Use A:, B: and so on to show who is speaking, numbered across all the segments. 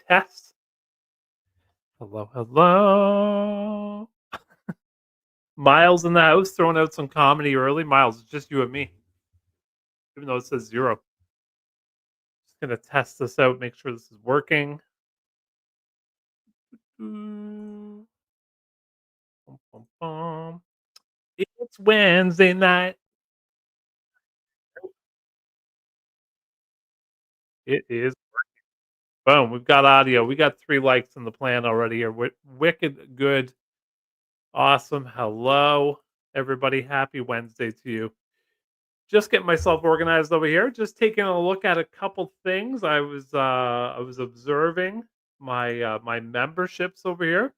A: test. Hello, hello. Miles in the house throwing out some comedy early. Miles, it's just you and me, even though it says 0. Just gonna test this out, make sure this is working. Mm, bum, bum, bum. It's Wednesday night. It is. Boom, we've got audio. We got 3 likes in the plan already here. Wicked good. Awesome. Hello, everybody. Happy Wednesday to you. Just getting myself organized over here. Just taking a look at a couple things. I was observing my memberships over here.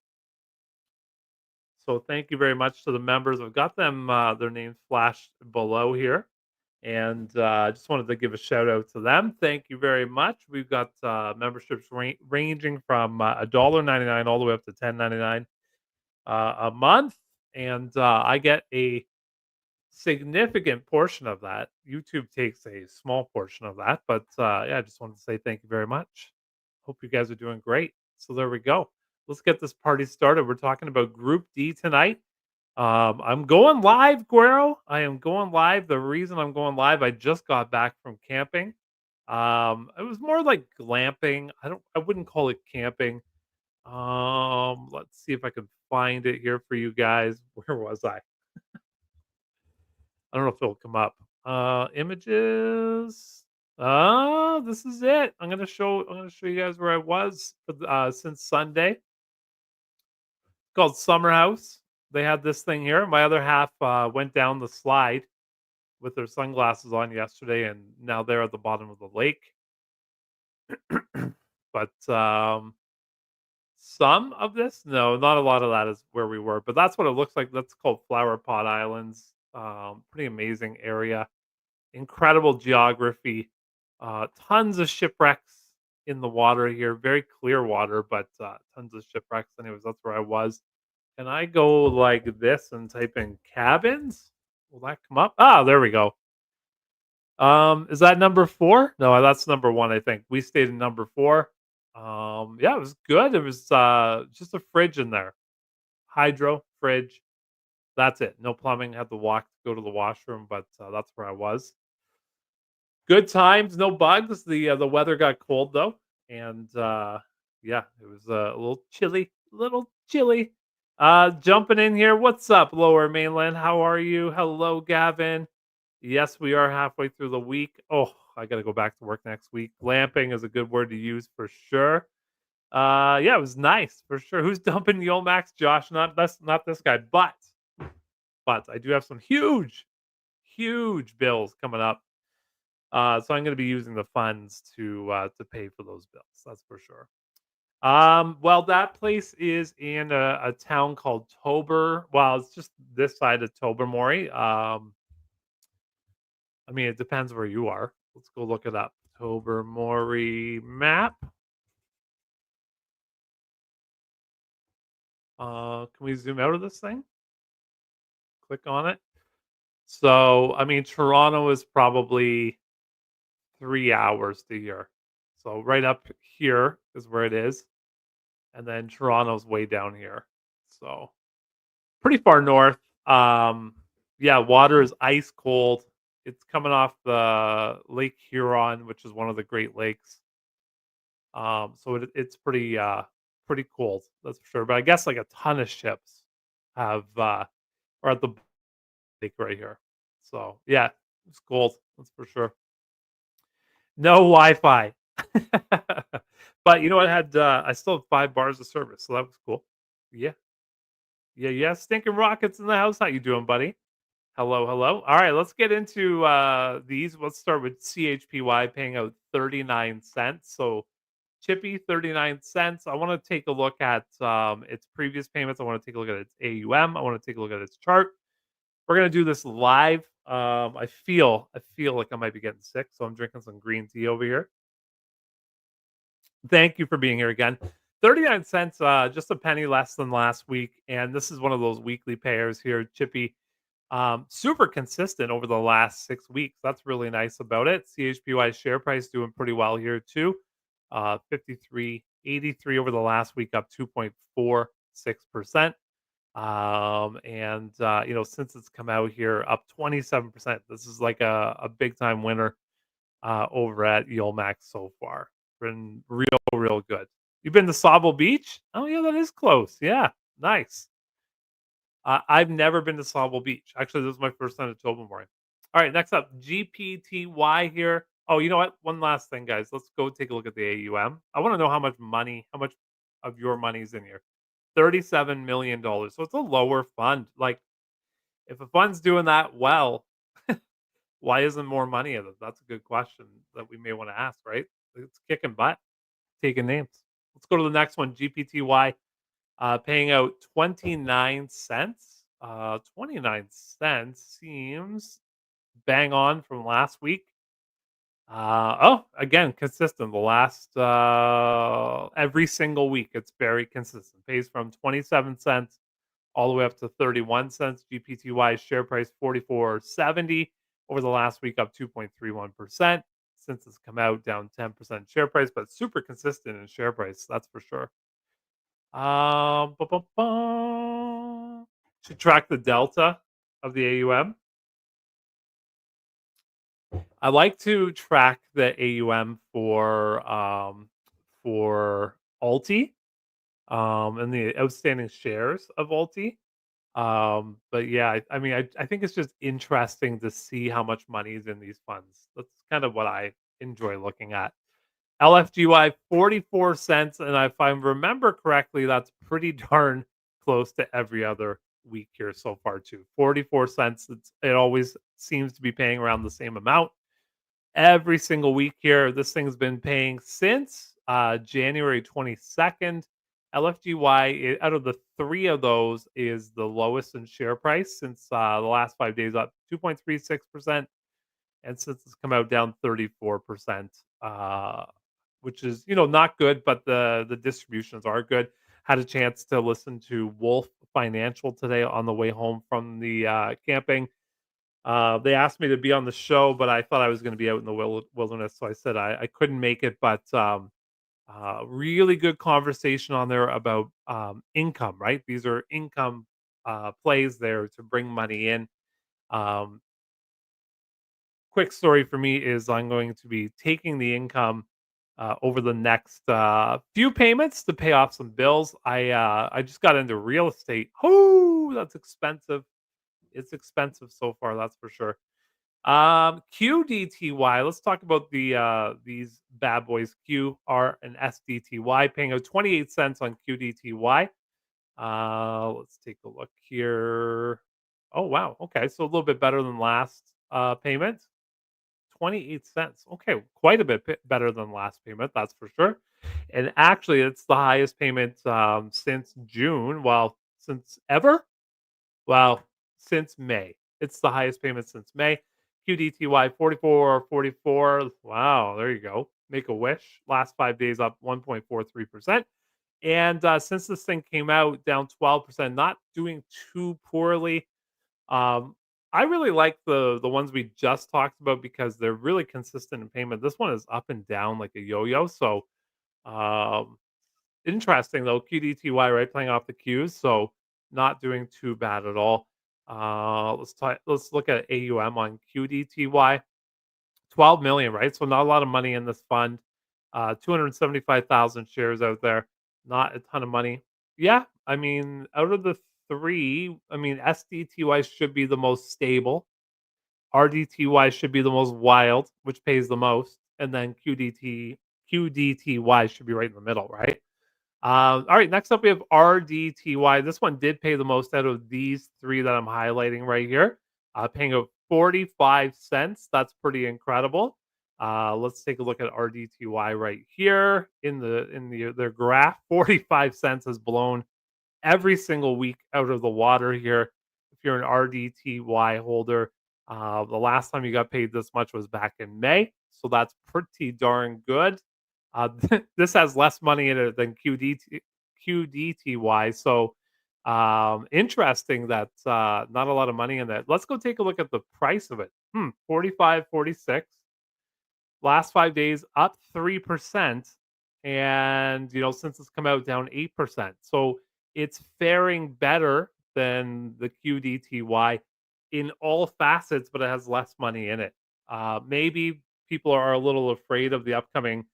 A: So thank you very much to the members. I've got them their names flashed below here. And I just wanted to give a shout out to them. Thank you very much. We've got memberships ranging from $1.99 all the way up to $10.99 a month, and I get a significant portion of that. YouTube takes a small portion of that, but yeah, I just wanted to say thank you very much. Hope you guys are doing great. So there we go. Let's get this party started. We're talking about Group D tonight. I'm going live, Guero. I am going live. The reason I'm going live, I just got back from camping. It was more like glamping. I wouldn't call it camping. Let's see if I can find it here for you guys. Where was I? I don't know if it'll come up. Images. This is it. I'm gonna show you guys where I was for since Sunday. It's called Summer House. They had this thing here. My other half went down the slide with their sunglasses on yesterday, and now they're at the bottom of the lake. But some of this, no, not a lot of that is where we were, but that's what it looks like. That's called Flower Pot Islands. Pretty amazing area, incredible geography, tons of shipwrecks in the water here. Very clear water, but tons of shipwrecks. Anyways, that's where I was. Can I go like this and type in cabins? Will that come up? Ah, there we go. Is that number 4? No, that's number 1, I think. We stayed in number 4. Yeah, it was good. It was just a fridge in there. Hydro, fridge. That's it. No plumbing. Had to walk to go to the washroom, but that's where I was. Good times, no bugs. The weather got cold though, and yeah, it was a little chilly. Little chilly. Jumping in here. What's up, Lower Mainland? How are you? Hello, Gavin. Yes, we are halfway through the week. Oh, I got to go back to work next week. Glamping is a good word to use for sure. Yeah, it was nice for sure. Who's dumping YieldMax? Josh, not this guy, but I do have some huge bills coming up. So I'm going to be using the funds to pay for those bills. That's for sure. Well, that place is in a town called Tober. Well, it's just this side of Tobermory. I mean, it depends where you are. Let's go look it up. Tobermory map. Can we zoom out of this thing? Click on it. So, I mean, Toronto is probably 3 hours to here. So right up here is where it is, and then Toronto's way down here. So pretty far north. Yeah, water is ice cold. It's coming off the Lake Huron, which is one of the Great Lakes. So it's pretty cold, that's for sure. But I guess like a ton of ships have are at the lake right here. So yeah, it's cold, that's for sure. No Wi-Fi. But you know what? I still have 5 bars of service, so that was cool. Yeah. Yeah, yeah. Stinking Rockets in the house. How you doing, buddy? Hello, hello. All right, let's get into these. Let's start with CHPY paying out 39 cents. So Chippy, 39 cents. I want to take a look at its previous payments. I want to take a look at its AUM. I want to take a look at its chart. We're gonna do this live. I feel like I might be getting sick, so I'm drinking some green tea over here. Thank you for being here again. 39 cents, just a penny less than last week. And this is one of those weekly payers here, Chippy. Super consistent over the last 6 weeks. That's really nice about it. CHPY share price doing pretty well here too. 53 83 over the last week, up 2.46%. Since it's come out here, up 27%. This is like a big time winner over at YieldMax so far. Been real good. You've been to Sable Beach? Oh yeah, that is close. Yeah, nice. I've never been to Sable Beach. Actually, this is my first time to Tobermory. All right, next up, GPTY here. Oh, you know what? One last thing, guys. Let's go take a look at the AUM. I want to know how much of your money's in here. $37 million. So it's a lower fund. Like, if a fund's doing that well, why isn't more money in it? That's a good question that we may want to ask, right? It's kicking butt, taking names. Let's go to the next one, GPTY, paying out 29 cents. 29 cents seems bang on from last week. Again, consistent. The last every single week, it's very consistent. Pays from 27 cents all the way up to 31 cents. GPTY share price 44.70 over the last week, up 2.31%. Since it's come out, down 10% share price, but super consistent in share price, that's for sure. Should track the delta of the AUM. I like to track the AUM for Alti, and the outstanding shares of Alti. But yeah, I think it's just interesting to see how much money is in these funds. That's kind of what I enjoy looking at. LFGY 44 cents, and if I remember correctly, that's pretty darn close to every other week here so far too. 44 cents. It always seems to be paying around the same amount every single week here. This thing's been paying since January 22nd. LFGY, out of the three of those, is the lowest in share price since the last 5 days, up 2.36%. And since it's come out, down 34%, which is, not good, but the distributions are good. Had a chance to listen to Wolf Financial today on the way home from the camping. They asked me to be on the show, but I thought I was going to be out in the wilderness, so I said I couldn't make it. But really good conversation on there about income. Right, these are income plays there to bring money in. Um, Quick story for me is I'm going to be taking the income over the next few payments to pay off some bills. I just got into real estate. Oh, that's expensive. It's expensive so far, that's for sure. QDTY. Let's talk about these bad boys, QR and SDTY, paying out 28 cents on QDTY. Let's take a look here. Oh wow. Okay, so a little bit better than last payment. 28 cents. Okay, quite a bit better than last payment, that's for sure. And actually, it's the highest payment since June. Well, since ever. Wow, since May. It's the highest payment since May. QDTY 44.44. Wow, there you go. Make a wish. Last 5 days up 1.43%. And since this thing came out, down 12%, not doing too poorly. Um, I really like the ones we just talked about because they're really consistent in payment. This one is up and down like a yo-yo. So um, interesting though, QDTY, right, playing off the Qs, so not doing too bad at all. Let's look at AUM on QDTY. 12 million, right? So not a lot of money in this fund. 275,000 shares out there. Not a ton of money. Yeah, I mean, out of the three, I mean, SDTY should be the most stable. RDTY should be the most wild, which pays the most, and then QDTY should be right in the middle, right? All right, next up we have RDTY. This one did pay the most out of these three that I'm highlighting right here, paying out 45 cents. That's pretty incredible. Let's take a look at RDTY right here in their graph. 45 cents has blown every single week out of the water here. If you're an RDTY holder, the last time you got paid this much was back in May, so that's pretty darn good. This has less money in it than QDTY, so interesting that not a lot of money in that. Let's go take a look at the price of it. 45.46. Last 5 days up 3%, and, since it's come out, down 8%. So it's faring better than the QDTY in all facets, but it has less money in it. Maybe people are a little afraid of the upcoming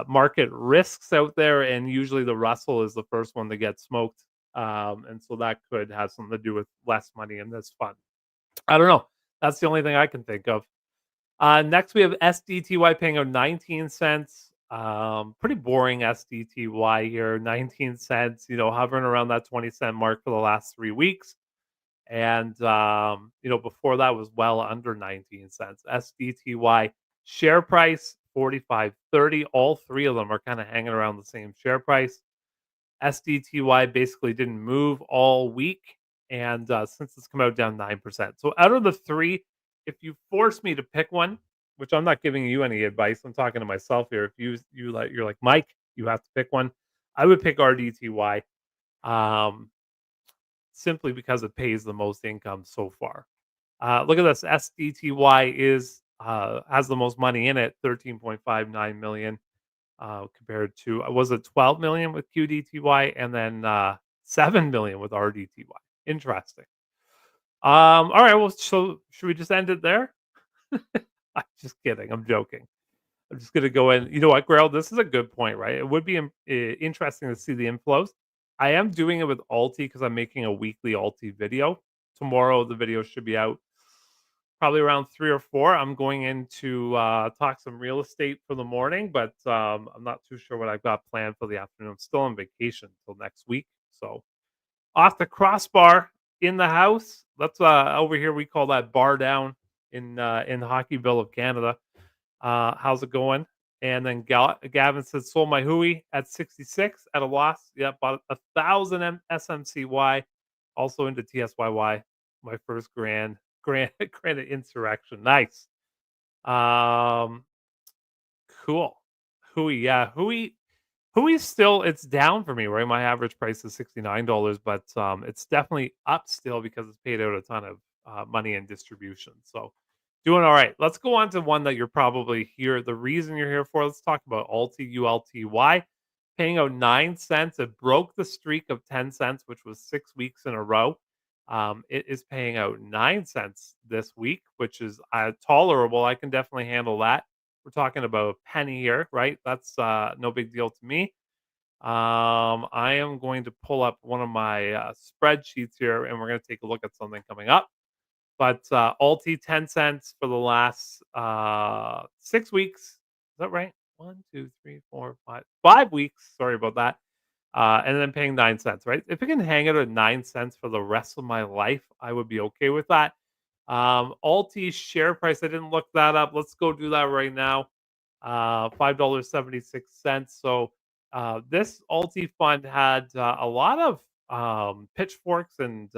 A: market risks out there, and usually the Russell is the first one to get smoked. And so that could have something to do with less money in this fund. I don't know. That's the only thing I can think of. Next, we have SDTY paying out 19 cents. Pretty boring SDTY here, 19 cents, hovering around that 20-cent mark for the last 3 weeks. And, before that was well under 19 cents. SDTY share price, 45.30. All three of them are kind of hanging around the same share price. SDTY basically didn't move all week, and since it's come out, down 9%. So out of the three, if you force me to pick one, which I'm not giving you any advice, I'm talking to myself here. If you're like Mike, you have to pick one. I would pick RDTY, um, simply because it pays the most income so far. Look at this. SDTY is has the most money in it, 13.59 million, compared to was it 12 million with QDTY, and then 7 million with RDTY. Interesting. All right. Well, so should we just end it there? I'm just kidding. I'm joking. I'm just gonna go in. You know what, Grail? This is a good point, right? It would be interesting to see the inflows. I am doing it with Alti because I'm making a weekly Alti video. Tomorrow, the video should be out probably around 3 or 4. I'm going in to talk some real estate for the morning, but I'm not too sure what I've got planned for the afternoon. I'm still on vacation till next week, so off the crossbar in the house. That's over here we call that bar down in Hockeyville of Canada. How's it going? And then Gavin said, sold my Hui at 66 at a loss. Yeah, bought 1,000 SMCY, also into TSYY. My first grand insurrection. Nice. Um, cool. Hui, yeah, Hui's still it's down for me, right? My average price is $69, but it's definitely up still because it's paid out a ton of money in distribution. So doing all right. Let's go on to one that you're probably here. The reason you're here for. Let's talk about Alti ULTY paying out 9 cents. It broke the streak of 10 cents, which was 6 weeks in a row. It is paying out 9 cents this week, which is tolerable. I can definitely handle that. We're talking about a penny here, right? That's no big deal to me. I am going to pull up one of my spreadsheets here, and we're going to take a look at something coming up. But Alti 10 cents for the last 6 weeks. Is that right? 1, 2, 3, 4, 5 weeks. Sorry about that. And then paying 9 cents, right? If it can hang out at 9 cents for the rest of my life, I would be okay with that. Alti's share price, I didn't look that up. Let's go do that right now. $5.76. So this Alti fund had a lot of pitchforks and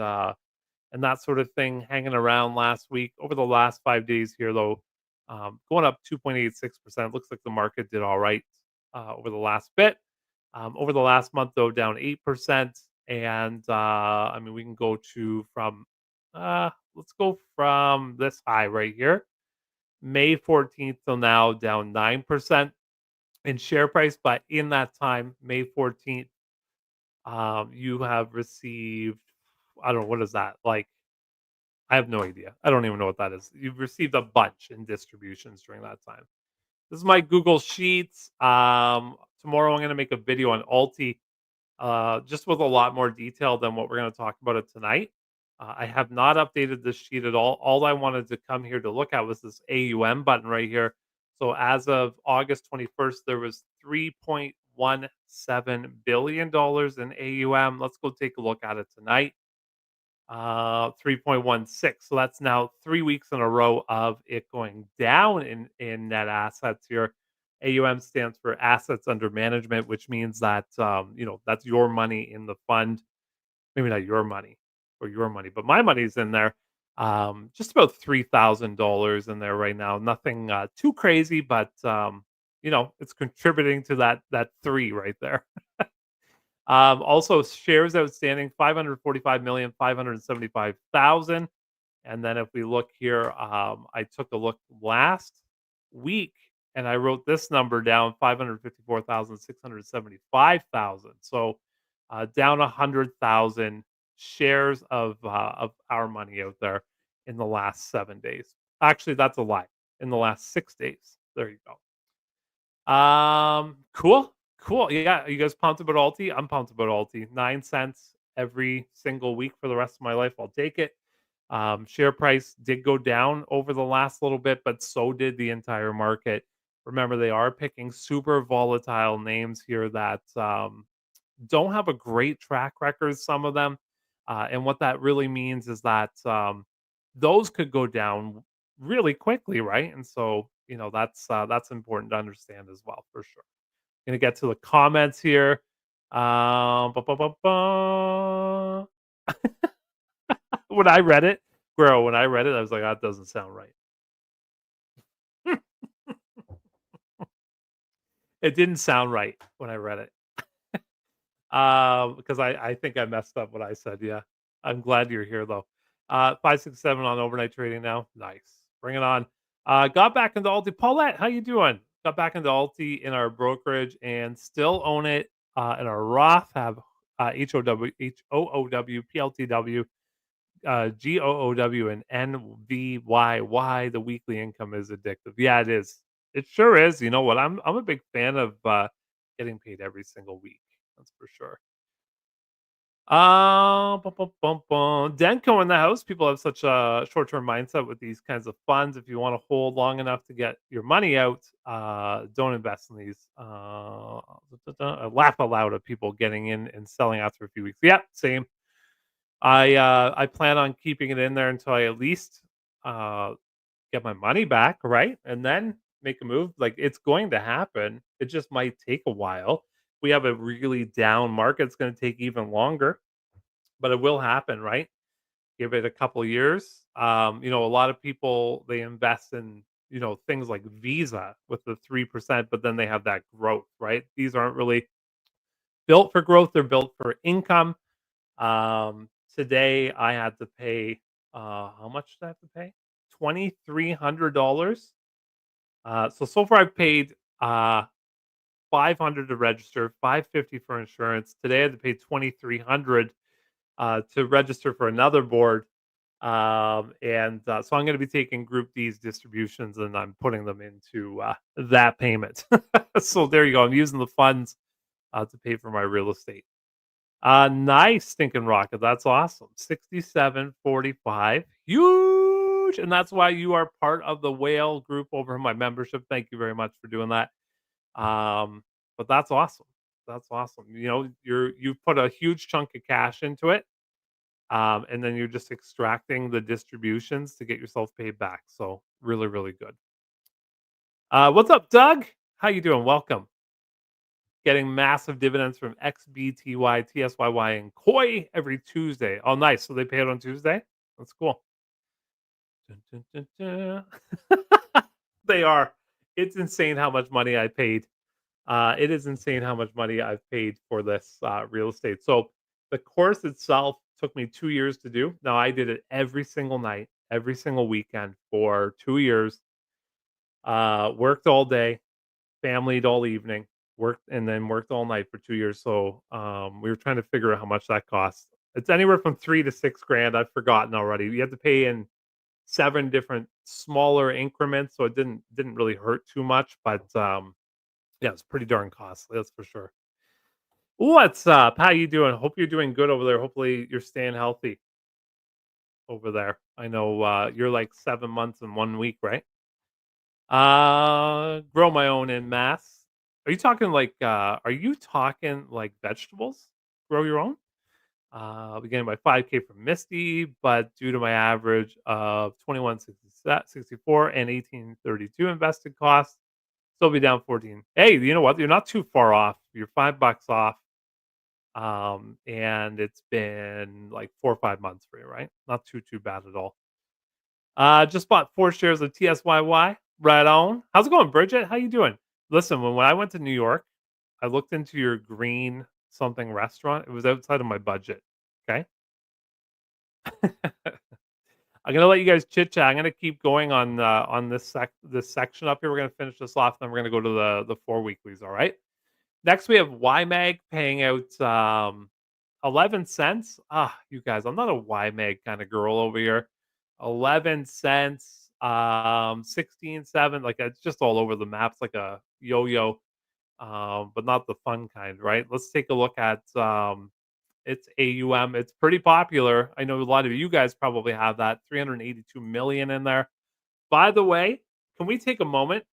A: that sort of thing hanging around last week. Over the last 5 days here, though, going up 2.86%. Looks like the market did all right over the last bit. Over the last month, though, down 8%. And I mean, we can go to from let's go from this high right here, May 14th till now, down 9% in share price. But in that time, May 14th, you have received, I don't know, what is that? Like, I have no idea. I don't even know what that is. You've received a bunch in distributions during that time. This is my Google Sheets. Tomorrow I'm going to make a video on Alti, just with a lot more detail than what we're going to talk about it tonight. I have not updated this sheet at all. All I wanted to come here to look at was this AUM button right here. So as of August 21st, there was $3.17 billion in AUM. Let's go take a look at it tonight. 3.16. So that's now 3 weeks in a row of it going down in net assets here. AUM stands for assets under management, which means that that's your money in the fund. Maybe not your money or your money, but my money's in there. Just about $3,000 in there right now. Nothing too crazy, but it's contributing to that three right there. Also, shares outstanding 545,575,000. And then if we look here, I took a look last week. and I wrote this number down, 554,675,000. So, down 100,000 shares of our money out there in the last 7 days. Actually, that's a lie. In the last 6 days. There you go. Cool, cool. Yeah, you guys pumped about Alti? I'm pumped about Alti. 9 cents every single week for the rest of my life. I'll take it. Share price did go down over the last little bit, but so did the entire market. Remember, they are picking super volatile names here that don't have a great track record, some of them. And what that really means is that those could go down really quickly, right? And so, that's important to understand as well, for sure. Gonna get to the comments here. Ba, ba, ba, ba. When I read it, bro, when I read it, I was like, that doesn't sound right. It didn't sound right when I read it. Because I think I messed up what I said, yeah. I'm glad you're here, though. 567 on overnight trading now. Nice. Bring it on. Got back into Alti. Paulette, how you doing? Got back into Alti in our brokerage and still own it in our Roth. Have HOOW, PLTW, GOOW, and NVYY. The weekly income is addictive. Yeah, it is. It sure is. You know what? I'm a big fan of getting paid every single week. That's for sure. Bum, bum, bum, bum. Denko in the house. People have such a short-term mindset with these kinds of funds. If you want to hold long enough to get your money out, don't invest in these. I laugh aloud at people getting in and selling after a few weeks. Yeah, same. I plan on keeping it in there until I at least uh get my money back, right? And then make a move. Like, it's going to happen. It just might take a while. We have a really down market. It's going to take even longer, but it will happen, right? Give it a couple years. A lot of people, they invest in, things like Visa with the 3%, but then they have that growth, right? These aren't really built for growth. They're built for income. Today I had to pay, how much did I have to pay? $2,300. So far I've paid 500 to register, 550 for insurance. Today I had to pay 2,300 to register for another board. And so I'm going to be taking Group D's distributions and I'm putting them into that payment. So there you go. I'm using the funds to pay for my real estate. Nice stinking rocket. That's awesome. 67.45. Huge. And that's why you are part of the whale group over in my membership. Thank you very much for doing that. But that's awesome. That's awesome. You've put a huge chunk of cash into it. And then you're just extracting the distributions to get yourself paid back. So really, really good. What's up, Doug? How you doing? Welcome. Getting massive dividends from XBTY, TSYY, and Koi every Tuesday. Oh, nice. So they pay it on Tuesday? That's cool. Dun, dun, dun, dun. They are. It's insane how much money I paid. It is insane how much money I've paid for this real estate. So the course itself took me 2 years to do. Now I did it every single night, every single weekend for 2 years. Worked all day, familyed all evening, worked and then worked all night for 2 years. So we were trying to figure out how much that costs. It's anywhere from 3 to 6 grand. I've forgotten already. You have to pay in 7 different smaller increments, so it didn't really hurt too much, but yeah, it's pretty darn costly, that's for sure. What's up? How you doing? Hope you're doing good over there. Hopefully you're staying healthy over there. I know you're like 7 months and 1 week, right? Grow my own in mass. Are you talking like vegetables? Grow your own? I'll be getting my 5K from Misti, but due to my average of 21.64 and 18.32 invested costs, still be down 14. Hey, you know what? You're not too far off. You're $5 off. And it's been like 4 or 5 months for you, right? Not too bad at all. Just bought 4 shares of TSYY. Right on. How's it going, Bridget? How you doing? Listen, when I went to New York, I looked into your green something restaurant. It was outside of my budget. Okay. I'm gonna let you guys chit chat. I'm gonna keep going on this section up here. We're gonna finish this off, then we're gonna go to the 4 weeklies. All right. Next, we have YMAG paying out 11 cents. Ah, you guys, I'm not a YMAG kind of girl over here. 11 cents, 16.7. Like it's just all over the map. It's like a yo-yo, but not the fun kind, right? Let's take a look at its AUM. It's pretty popular. I know a lot of you guys probably have that 382 million in there. By the way, can we take a moment?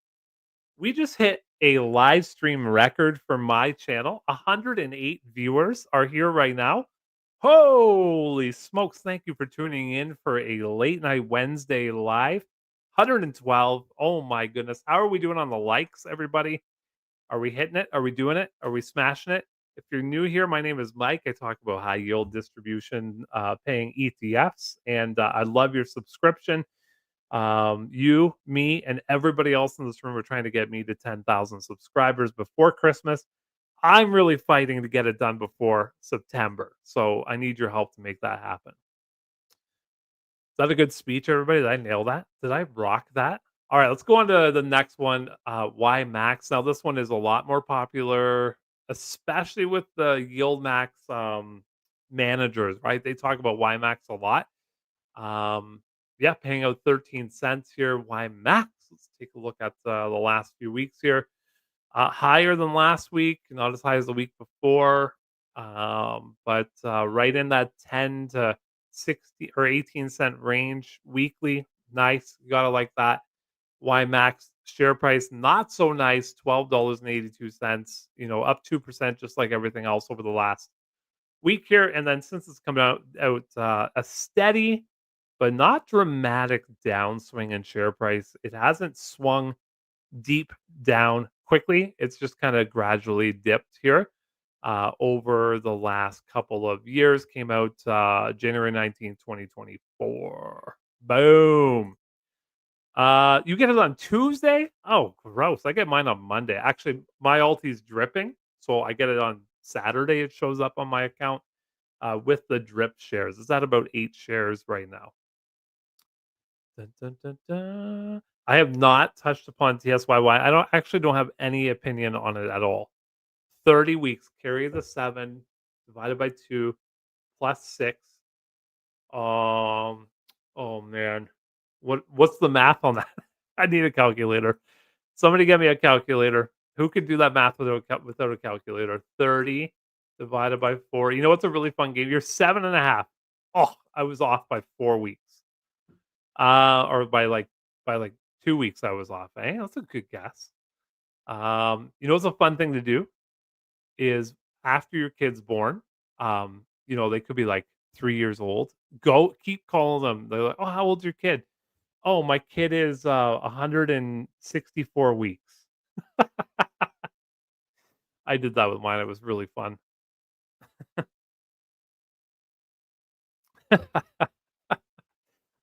A: We just hit a live stream record for my channel. 108 viewers are here right now. Holy smokes. Thank you for tuning in for a late night Wednesday live. 112. Oh my goodness. How are we doing on the likes, everybody? Are we hitting it? Are we doing it? Are we smashing it? If you're new here, my name is Mike. I talk about high yield distribution, paying ETFs, and I love your subscription. You, me, and everybody else in this room are trying to get me to 10,000 subscribers before Christmas. I'm really fighting to get it done before September. So I need your help to make that happen. Is that a good speech, everybody? Did I nail that? Did I rock that? All right, let's go on to the next one. Y Max. Now, this one is a lot more popular, especially with the YieldMax managers, right? They talk about Y Max a lot. Yeah, paying out 13 cents here. Y Max. Let's take a look at the last few weeks here. Higher than last week, not as high as the week before, but right in that 10 to 60 or 18 cent range weekly. Nice. You got to like that. Y Max share price, not so nice, $12.82, up 2%, just like everything else over the last week here. And then since it's coming out a steady but not dramatic downswing in share price. It hasn't swung deep down quickly. It's just kind of gradually dipped here over the last couple of years. Came out January 19th, 2024. Boom. You get it on Tuesday? Oh, gross. I get mine on Monday. Actually, my Alti's dripping, so I get it on Saturday. It shows up on my account with the drip shares. It's at about 8 shares right now. Dun, dun, dun, dun. I have not touched upon TSYY. I don't have any opinion on it at all. 30 weeks, carry the 7 divided by 2 plus 6. Um, oh man. What's the math on that? I need a calculator. Somebody get me a calculator. Who could do that math without a calculator? 30 divided by 4. You know what's a really fun game? You're 7.5. Oh, I was off by 4 weeks. Or by 2 weeks I was off, eh? That's a good guess. What's a fun thing to do is after your kid's born, they could be like 3 years old. Go keep calling them. They're like, "Oh, how old's your kid?" "Oh, my kid is 164 weeks." I did that with mine. It was really fun.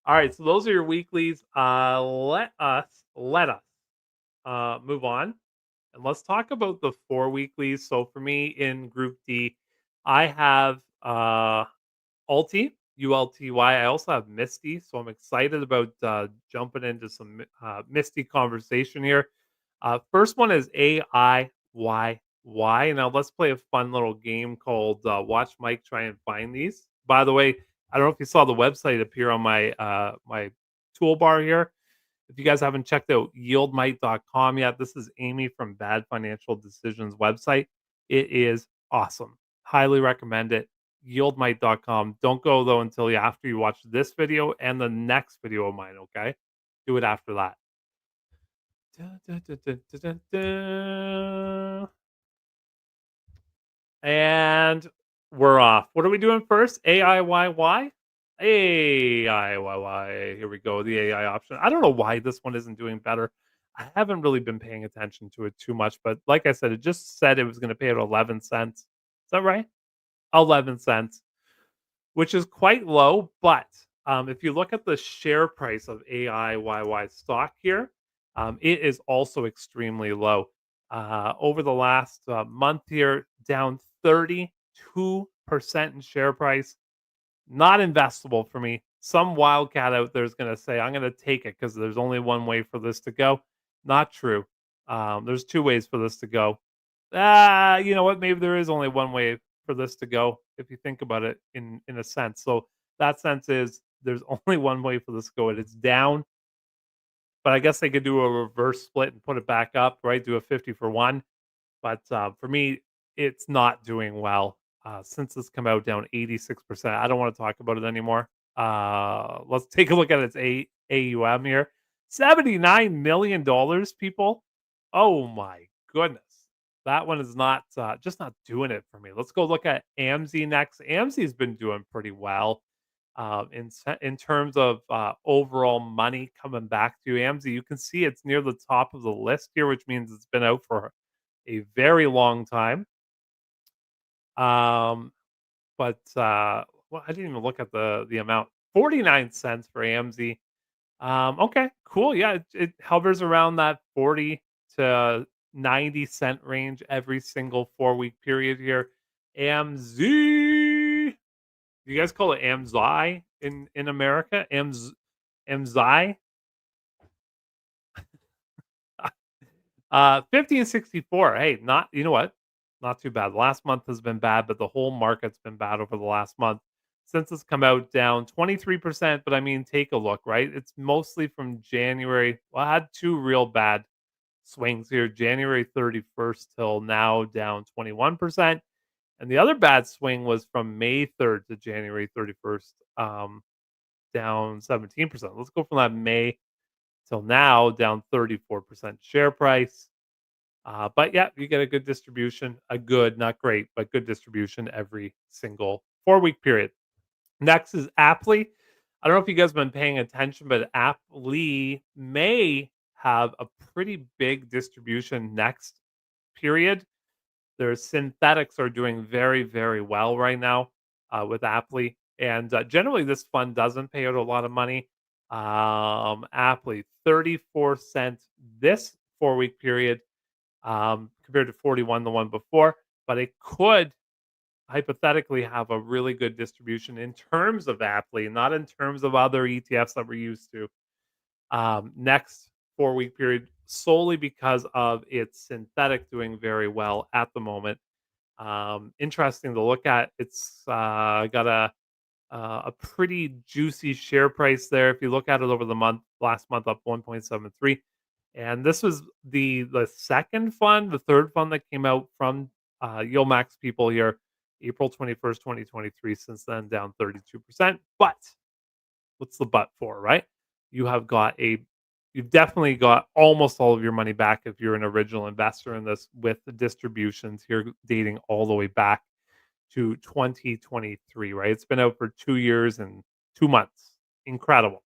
A: All right, so those are your weeklies. Let us move on and let's talk about the 4 weeklies. So for me in Group D, I have Alti, ULTY. I also have Misti, so I'm excited about jumping into some Misti conversation here. First one is AIYY. Now let's play a fun little game called Watch Mike try and find these. By the way, I don't know if you saw the website appear on my toolbar here. If you guys haven't checked out yieldmite.com yet, this is Amy from Bad Financial Decisions website. It is awesome. Highly recommend it. Yieldmite.com. Don't go though until after you watch this video and the next video of mine, okay? Do it after that. Dun, dun, dun, dun, dun, dun. And we're off. What are we doing first? AIYY? AIYY. Here we go. The AI option. I don't know why this one isn't doing better. I haven't really been paying attention to it too much, but like I said, it just said it was going to pay out 11 cents. Is that right? 11 cents, which is quite low. But if you look at the share price of AIYY stock here, it is also extremely low. Over the last month here, down 32% in share price. Not investable for me. some wildcat out there is gonna say, "I'm gonna take it because there's only one way for this to go." Not true. There's 2 ways for this to go. You know what? Maybe there is only one way for this to go if you think about it in a sense. So that sense is there's only one way for this to go, and it's down. But I guess they could do a reverse split and put it back up, right? Do a 50 for 1. But, for me, it's not doing well, since it's come out down 86%. I don't wanna talk about it anymore. Let's take a look at its AUM here. $79 million, people. Oh my goodness. That one is not, just not doing it for me. Let's go look at AMZ next. AMZ's been doing pretty well, in terms of, overall money coming back to AMZ. You can see it's near the top of the list here, which means it's been out for a very long time. Um, but well, I didn't even look at the amount. 49 cents for AMZ. Okay, cool. Yeah, it hovers around that 40 to 90 cent range every single 4-week period here. AMZ. Do you guys call it AMZI in America? AMZI? 1564. Hey, not you know what? Not too bad. Last month has been bad, but the whole market's been bad over the last month. Since it's come out down 23%, but I mean, take a look, right? It's mostly from January. Well, I had 2 real bad swings here. January 31st till now down 21%. And the other bad swing was from May 3rd to January 31st, down 17%. Let's go from that May till now down 34% share price. But yeah, you get a good distribution, a good, not great, but good distribution every single 4-week period. Next is Appley. I don't know if you guys have been paying attention, but Appley may have a pretty big distribution next period. Their synthetics are doing very, very well right now, with Appley. And generally, this fund doesn't pay out a lot of money. Appley, 34 cents this 4-week period, compared to 41 the one before. But it could hypothetically have a really good distribution in terms of Appley, not in terms of other ETFs that we're used to. Next 4-week period, solely because of its synthetic doing very well at the moment. Interesting to look at. It's got a pretty juicy share price there. If you look at it over the month, last month up 1.73. And this was the second fund, the third fund that came out from YieldMax people here, April 21st, 2023. Since then, down 32%. But what's the but for, right? You have got a you've definitely got almost all of your money back if you're an original investor in this, with the distributions here dating all the way back to 2023, right? It's been out for 2 years and 2 months. Incredible.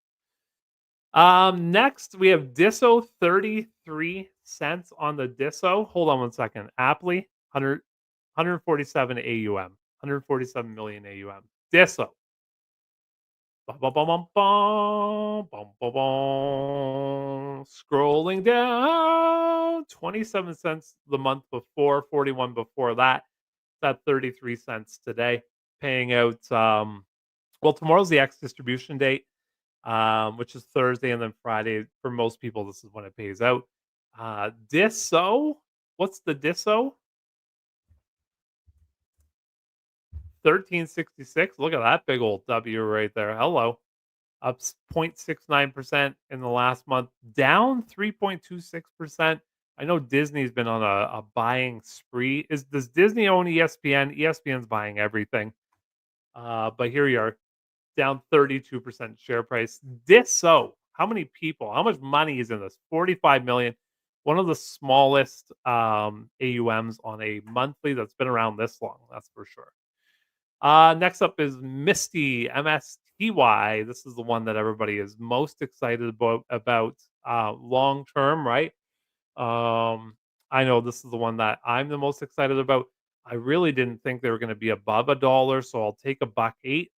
A: Next we have Disso, 33 cents on the Disso. Hold on one second. Appley, 147 AUM, 147 million AUM. Disso. Bum, bum, bum, bum, bum, bum, bum, bum. Scrolling down, 27 cents the month before, 41 before that. It's at 33 cents today. Paying out, well, tomorrow's the X distribution date, which is Thursday, and then Friday. For most people, this is when it pays out. Disso, what's the Disso? 1366. Look at that big old W right there. Hello. Up 0.69% in the last month, down 3.26%. I know Disney's been on a buying spree. Does Disney own ESPN? ESPN's buying everything. But here you are, down 32% share price. Disso, how many people? How much money is in this? 45 million. One of the smallest AUMs on a monthly that's been around this long. That's for sure. Next up is Misti, MSTY. This is the one that everybody is most excited about long term, right? I know this is the one that I'm the most excited about. I really didn't think they were going to be above $1, so I'll take $1.08.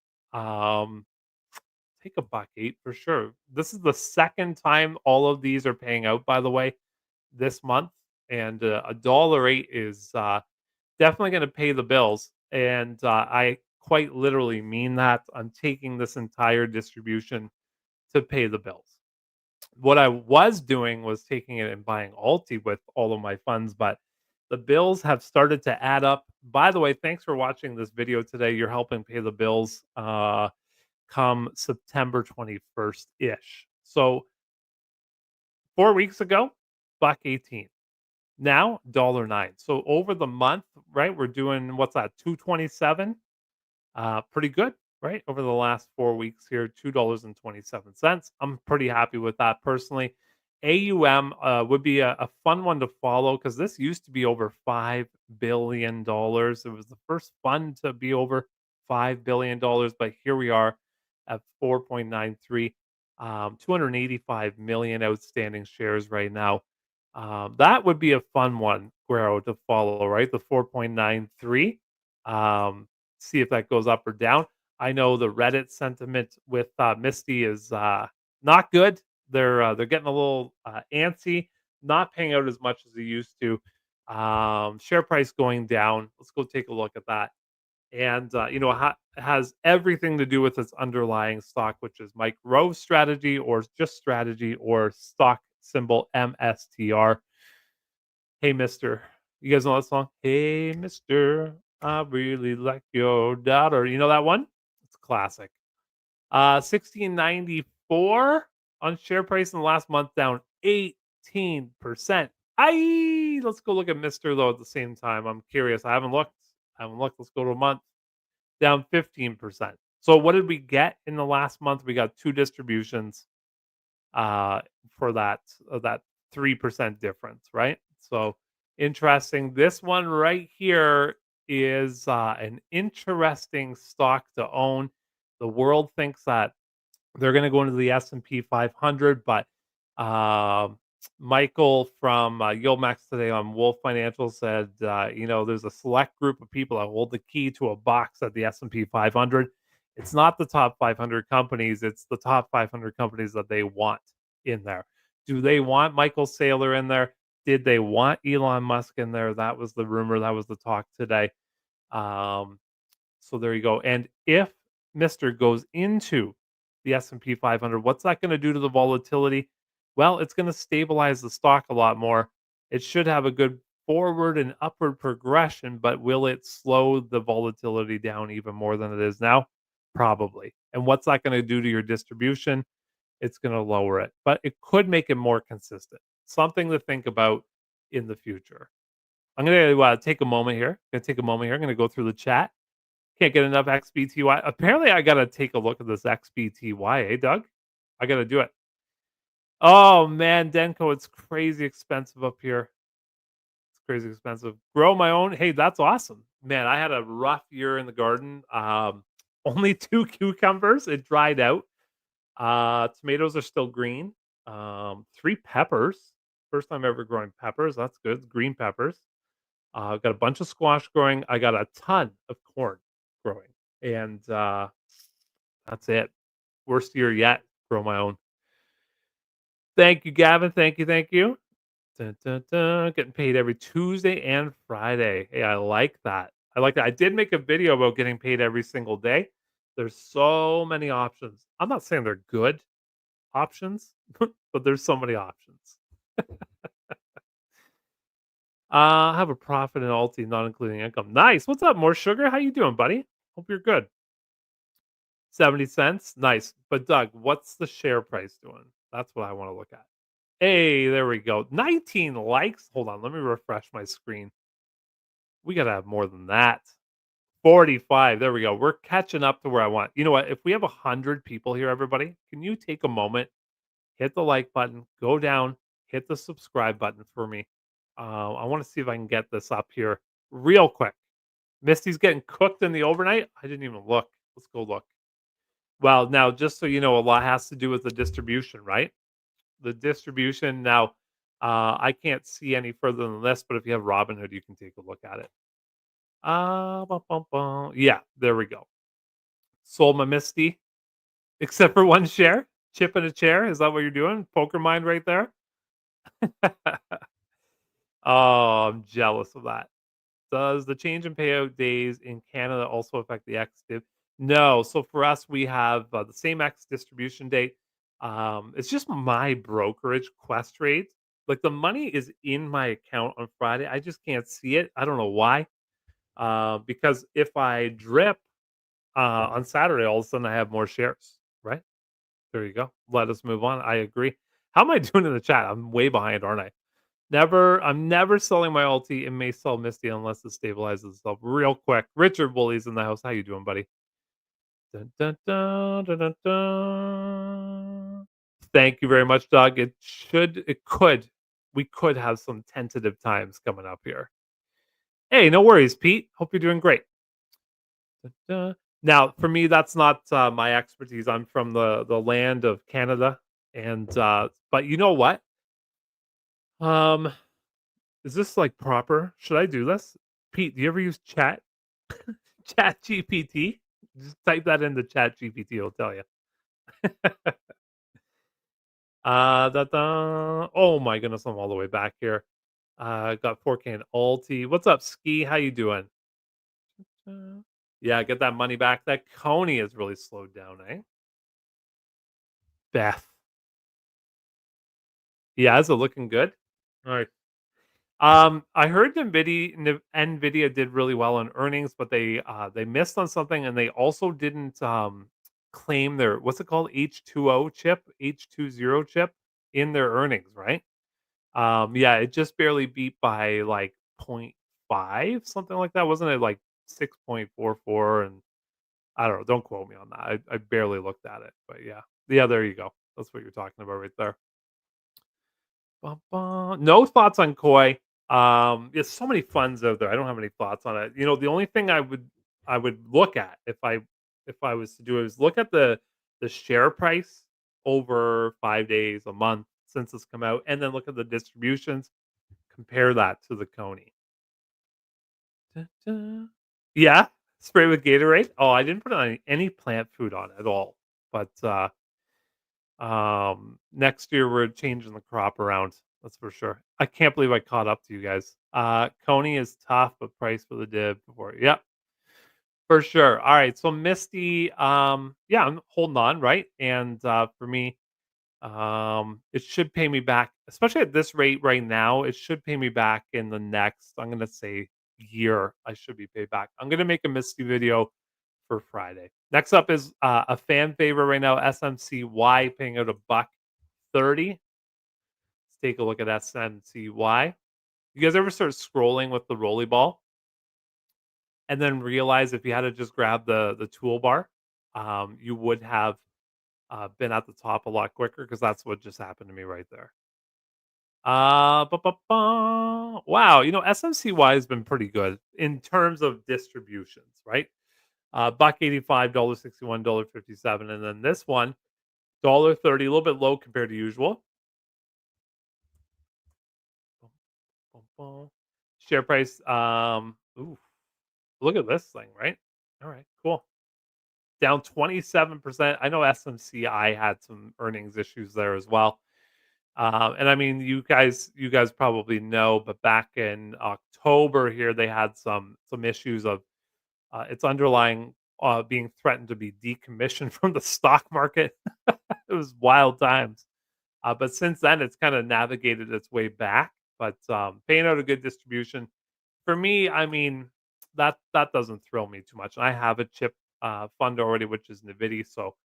A: Take $1.08 for sure. This is the second time all of these are paying out, by the way, this month, and $1.08 is definitely going to pay the bills. And I quite literally mean that. I'm taking this entire distribution to pay the bills. What I was doing was taking it and buying Alti with all of my funds, but the bills have started to add up. By the way, thanks for watching this video today. You're helping pay the bills come September 21st ish. So 4 weeks ago, buck 18. Now, $1.09. So over the month, right? We're doing what's that? 227. Pretty good, right? Over the last 4 weeks here, $2.27. I'm pretty happy with that personally. AUM would be a fun one to follow because this used to be over $5 billion. It was the first fund to be over $5 billion, but here we are at 4.93, 285 million outstanding shares right now. That would be a fun one, Guero, to follow, right? The 4.93. See if that goes up or down. I know the Reddit sentiment with Misti is not good. They're getting a little antsy, not paying out as much as they used to. Share price going down. Let's go take a look at that. And has everything to do with its underlying stock, which is Mike Rowe's strategy, or just strategy, or stock symbol MSTR. Hey, Mister. You guys know that song? Hey, Mister, I really like your daughter. You know that one? It's a classic. 1694 on share price in the last month, down 18%. Aye, let's go look at Mister though at the same time. I'm curious. I haven't looked. Let's go to a month. Down 15%. So what did we get in the last month? We got two distributions uh for that 3% difference, right? So interesting. This one right here is an interesting stock to own. The world thinks that they're going to go into the S&P 500, but um Michael from YieldMax today on Wolf Financial said, there's a select group of people that hold the key to a box at the S&P 500. It's not the top 500 companies. It's the top 500 companies that they want in there. Do they want Michael Saylor in there? Did they want Elon Musk in there? That was the rumor. That was the talk today. Um, so there you go. And if Mister goes into the S&P 500, what's that going to do to the volatility? Well, it's going to stabilize the stock a lot more. It should have a good forward and upward progression, but will it slow the volatility down even more than it is now? Probably. And what's that going to do to your distribution? It's going to lower it, but it could make it more consistent. Something to think about in the future. I'm going to take a moment here. I'm going to go through the chat. Can't get enough XBTY. Apparently, I gotta take a look at this XBTY, eh, Doug? I gotta do it. Oh man, Denko, it's crazy expensive up here. It's crazy expensive. Grow my own. Hey, that's awesome. Man, I had a rough year in the garden. Only 2 cucumbers. It dried out. Tomatoes are still green. 3 peppers. First time ever growing peppers. That's good. Green peppers. Got a bunch of squash growing. I got a ton of corn growing. And that's it. Worst year yet. Grow my own. Thank you, Gavin. Thank you. Thank you. Dun, dun, dun. Getting paid every Tuesday and Friday. Hey, I like that. I like that. I did make a video about getting paid every single day. There's so many options. I'm not saying they're good options, but there's so many options. I have a profit in Alti, not including income. Nice. What's up, more sugar? How you doing, buddy? Hope you're good. 70 cents. Nice. But Doug, what's the share price doing? That's what I want to look at. Hey, there we go. 19 likes. Hold on. Let me refresh my screen. We got to have more than that. 45. There we go. We're catching up to where I want. You know what? If we have 100 people here, everybody, can you take a moment, hit the like button, go down, hit the subscribe button for me. I want to see if I can get this up here real quick. Misty's getting cooked in the overnight. I didn't even look. Let's go look. Well, now, just so you know, a lot has to do with the distribution, right? The distribution. Now, I can't see any further than this, but if you have Robinhood, you can take a look at it. Bum, bum, bum. Yeah, there we go. Sold my Misti, except for one share. Chip in a chair. Is that what you're doing? Poker mind right there. Oh, I'm jealous of that. Does the change in payout days in Canada also affect the X div? No. So for us, we have the same X distribution date. It's just my brokerage quest rate. Like the money is in my account on Friday. I just can't see it. I don't know why. Because if I drip on Saturday, all of a sudden I have more shares. Right there, you go. Let us move on. I agree. How am I doing in the chat? I'm way behind, aren't I? I'm never selling my Alti and may sell Misti unless it stabilizes itself real quick. Richard Woolley's in the house. How you doing, buddy? Dun, dun, dun, dun, dun, dun. Thank you very much, Doug. We could have some tentative times coming up here. Hey, no worries, Pete. Hope you're doing great. Dun, dun. Now, for me, that's not my expertise. I'm from the land of Canada, and but you know what? Um, Is this, like, proper? Should I do this? Pete, do you ever use Chat GPT? Just type that into Chat GPT, it'll tell you. Da, da. Oh my goodness, I'm all the way back here. Got 4K and Alti. What's up, Ski? How you doing? Yeah, get that money back. That Coney has really slowed down, eh? Beth. Yeah, is it looking good? Alright. I heard Nvidia did really well on earnings, but they missed on something, and they also didn't claim their what's it called H2O chip, H20 chip in their earnings, right? Yeah, it just barely beat by like point 0.5, something like that, wasn't it? Like 6.44, and I don't know. Don't quote me on that. I barely looked at it, but yeah. There you go. That's what you're talking about right there. Bum, bum. No thoughts on koi. There's so many funds out there. I don't have any thoughts on it. The only thing I would look at if I was to do it is look at the share price over 5 days, a month since it's come out, and then look at the distributions. Compare that to the Coney. Da, da. Yeah, spray with Gatorade. Oh, I didn't put any plant food on it at all. But next year we're changing the crop around. That's for sure. I can't believe I caught up to you guys. Coney is tough, but price for the dib before. Yep, for sure. All right. So Misty, yeah, I'm holding on, right? And for me, it should pay me back, especially at this rate right now. It should pay me back in the next, I'm gonna say year. I should be paid back. I'm gonna make a Misty video for Friday. Next up is a fan favorite right now, SMCY paying out a buck 30. Let's take a look at SMCY. You guys ever start scrolling with the rolly ball and then realize if you had to just grab the toolbar, you would have been at the top a lot quicker because that's what just happened to me right there. Wow, SMCY has been pretty good in terms of distributions, right? Buck 85, $61, $57, and then this one, $30, a little bit low compared to usual. Bum, bum. Share price, ooh, look at this thing, right? All right, cool. Down 27%. I know SMCI had some earnings issues there as well. And I mean, you guys probably know, but back in October here, they had some issues of its underlying being threatened to be decommissioned from the stock market. It was wild times. But since then, it's kind of navigated its way back. But paying out a good distribution for me, I mean, that doesn't thrill me too much. And I have a chip fund already, which is Nvidia. So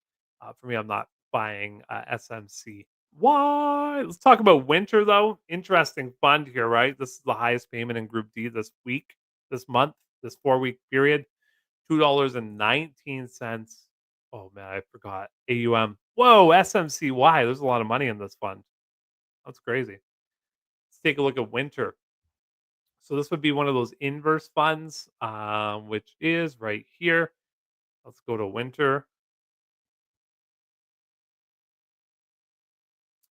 A: for me, I'm not buying SMC. Why? Let's talk about winter though. Interesting fund here, right? This is the highest payment in Group D this month, this 4 week period. $2.19. Oh man, I forgot. AUM. Whoa, SMCY. There's a lot of money in this fund. That's crazy. Let's take a look at winter. So this would be one of those inverse funds, which is right here. Let's go to winter.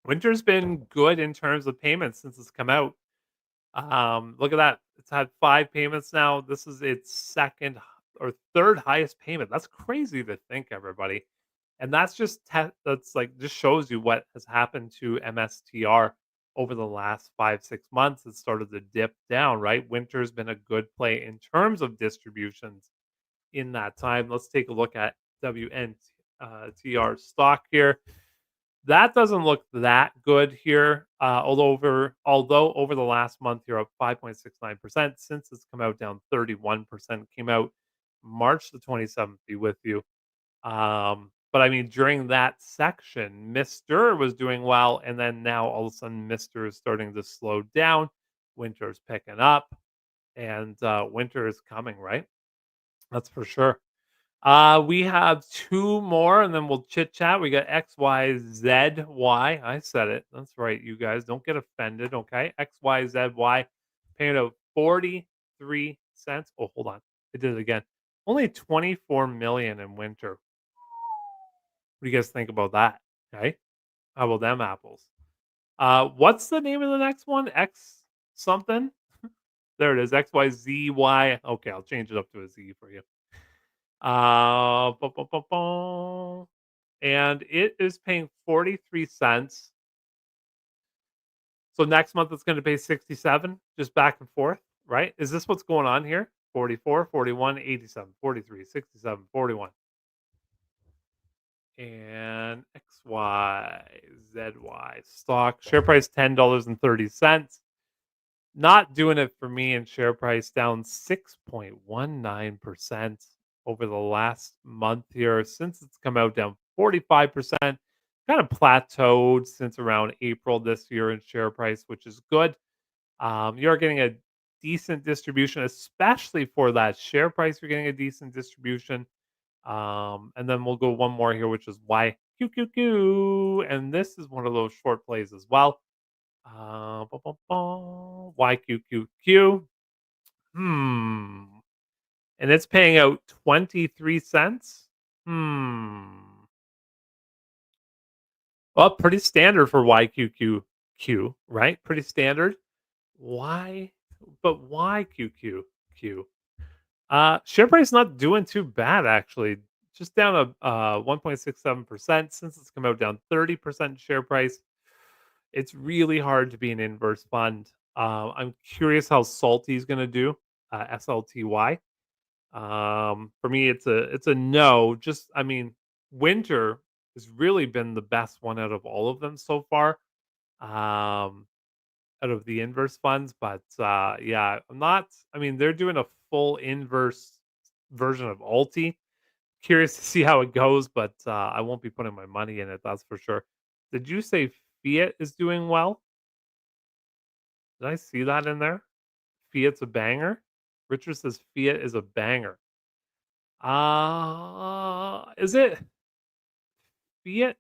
A: Winter's been good in terms of payments since it's come out. Look at that. It's had 5 payments now. This is its second or third highest payment. That's crazy to think, everybody. And that's just that's like just shows you what has happened to MSTR over the last 5, 6 months. It started to dip down, right? Winter's been a good play in terms of distributions in that time. Let's take a look at WNTR stock here. That doesn't look that good here. Although over the last month, you're up 5.69%. Since it's come out, down 31%. Came out March the 27th. Be with you. But I mean, during that section, Mister was doing well, and then now all of a sudden, Mister is starting to slow down. Winter's picking up, and winter is coming. Right, that's for sure. We have 2 more and then we'll chit chat. We got XYZY. I said it. That's right, you guys. Don't get offended, okay? XYZY paying out 43 cents. Oh, hold on. I did it again. Only 24 million in winter. What do you guys think about that? Okay. How about them apples? What's the name of the next one? X something? There it is. XYZY. Okay, I'll change it up to a Z for you. Bum, bum, bum, bum. And it is paying 43 cents. So next month it's going to pay 67, just back and forth, right? Is this what's going on here? 44, 41, 87, 43, 67, 41. And XYZY stock share price $10.30. Not doing it for me, and share price down 6.19% over the last month here. Since it's come out, down 45%. Kind of plateaued since around April this year in share price, which is good. You're getting a decent distribution, especially for that share price. You're getting a decent distribution. And then we'll go one more here, which is YQQ. And this is one of those short plays as well. YQQQ. Hmm. And it's paying out 23 cents. Hmm. Well, pretty standard for YQQQ, right? Pretty standard. Why? But YQQQ? Share price not doing too bad actually. Just down a 1.67% since it's come out, down 30% share price. It's really hard to be an inverse fund. I'm curious how Salty is going to do. SLTY. For me, it's a no. Just I mean, winter has really been the best one out of all of them so far. Um, Out of the inverse funds, but yeah, I'm not. I mean, they're doing a full inverse version of Alti. Curious to see how it goes, but I won't be putting my money in it. That's for sure. Did you say Fiat is doing well? Did I see that in there? Fiat's a banger. Richard says Fiat is a banger. Is it Fiat?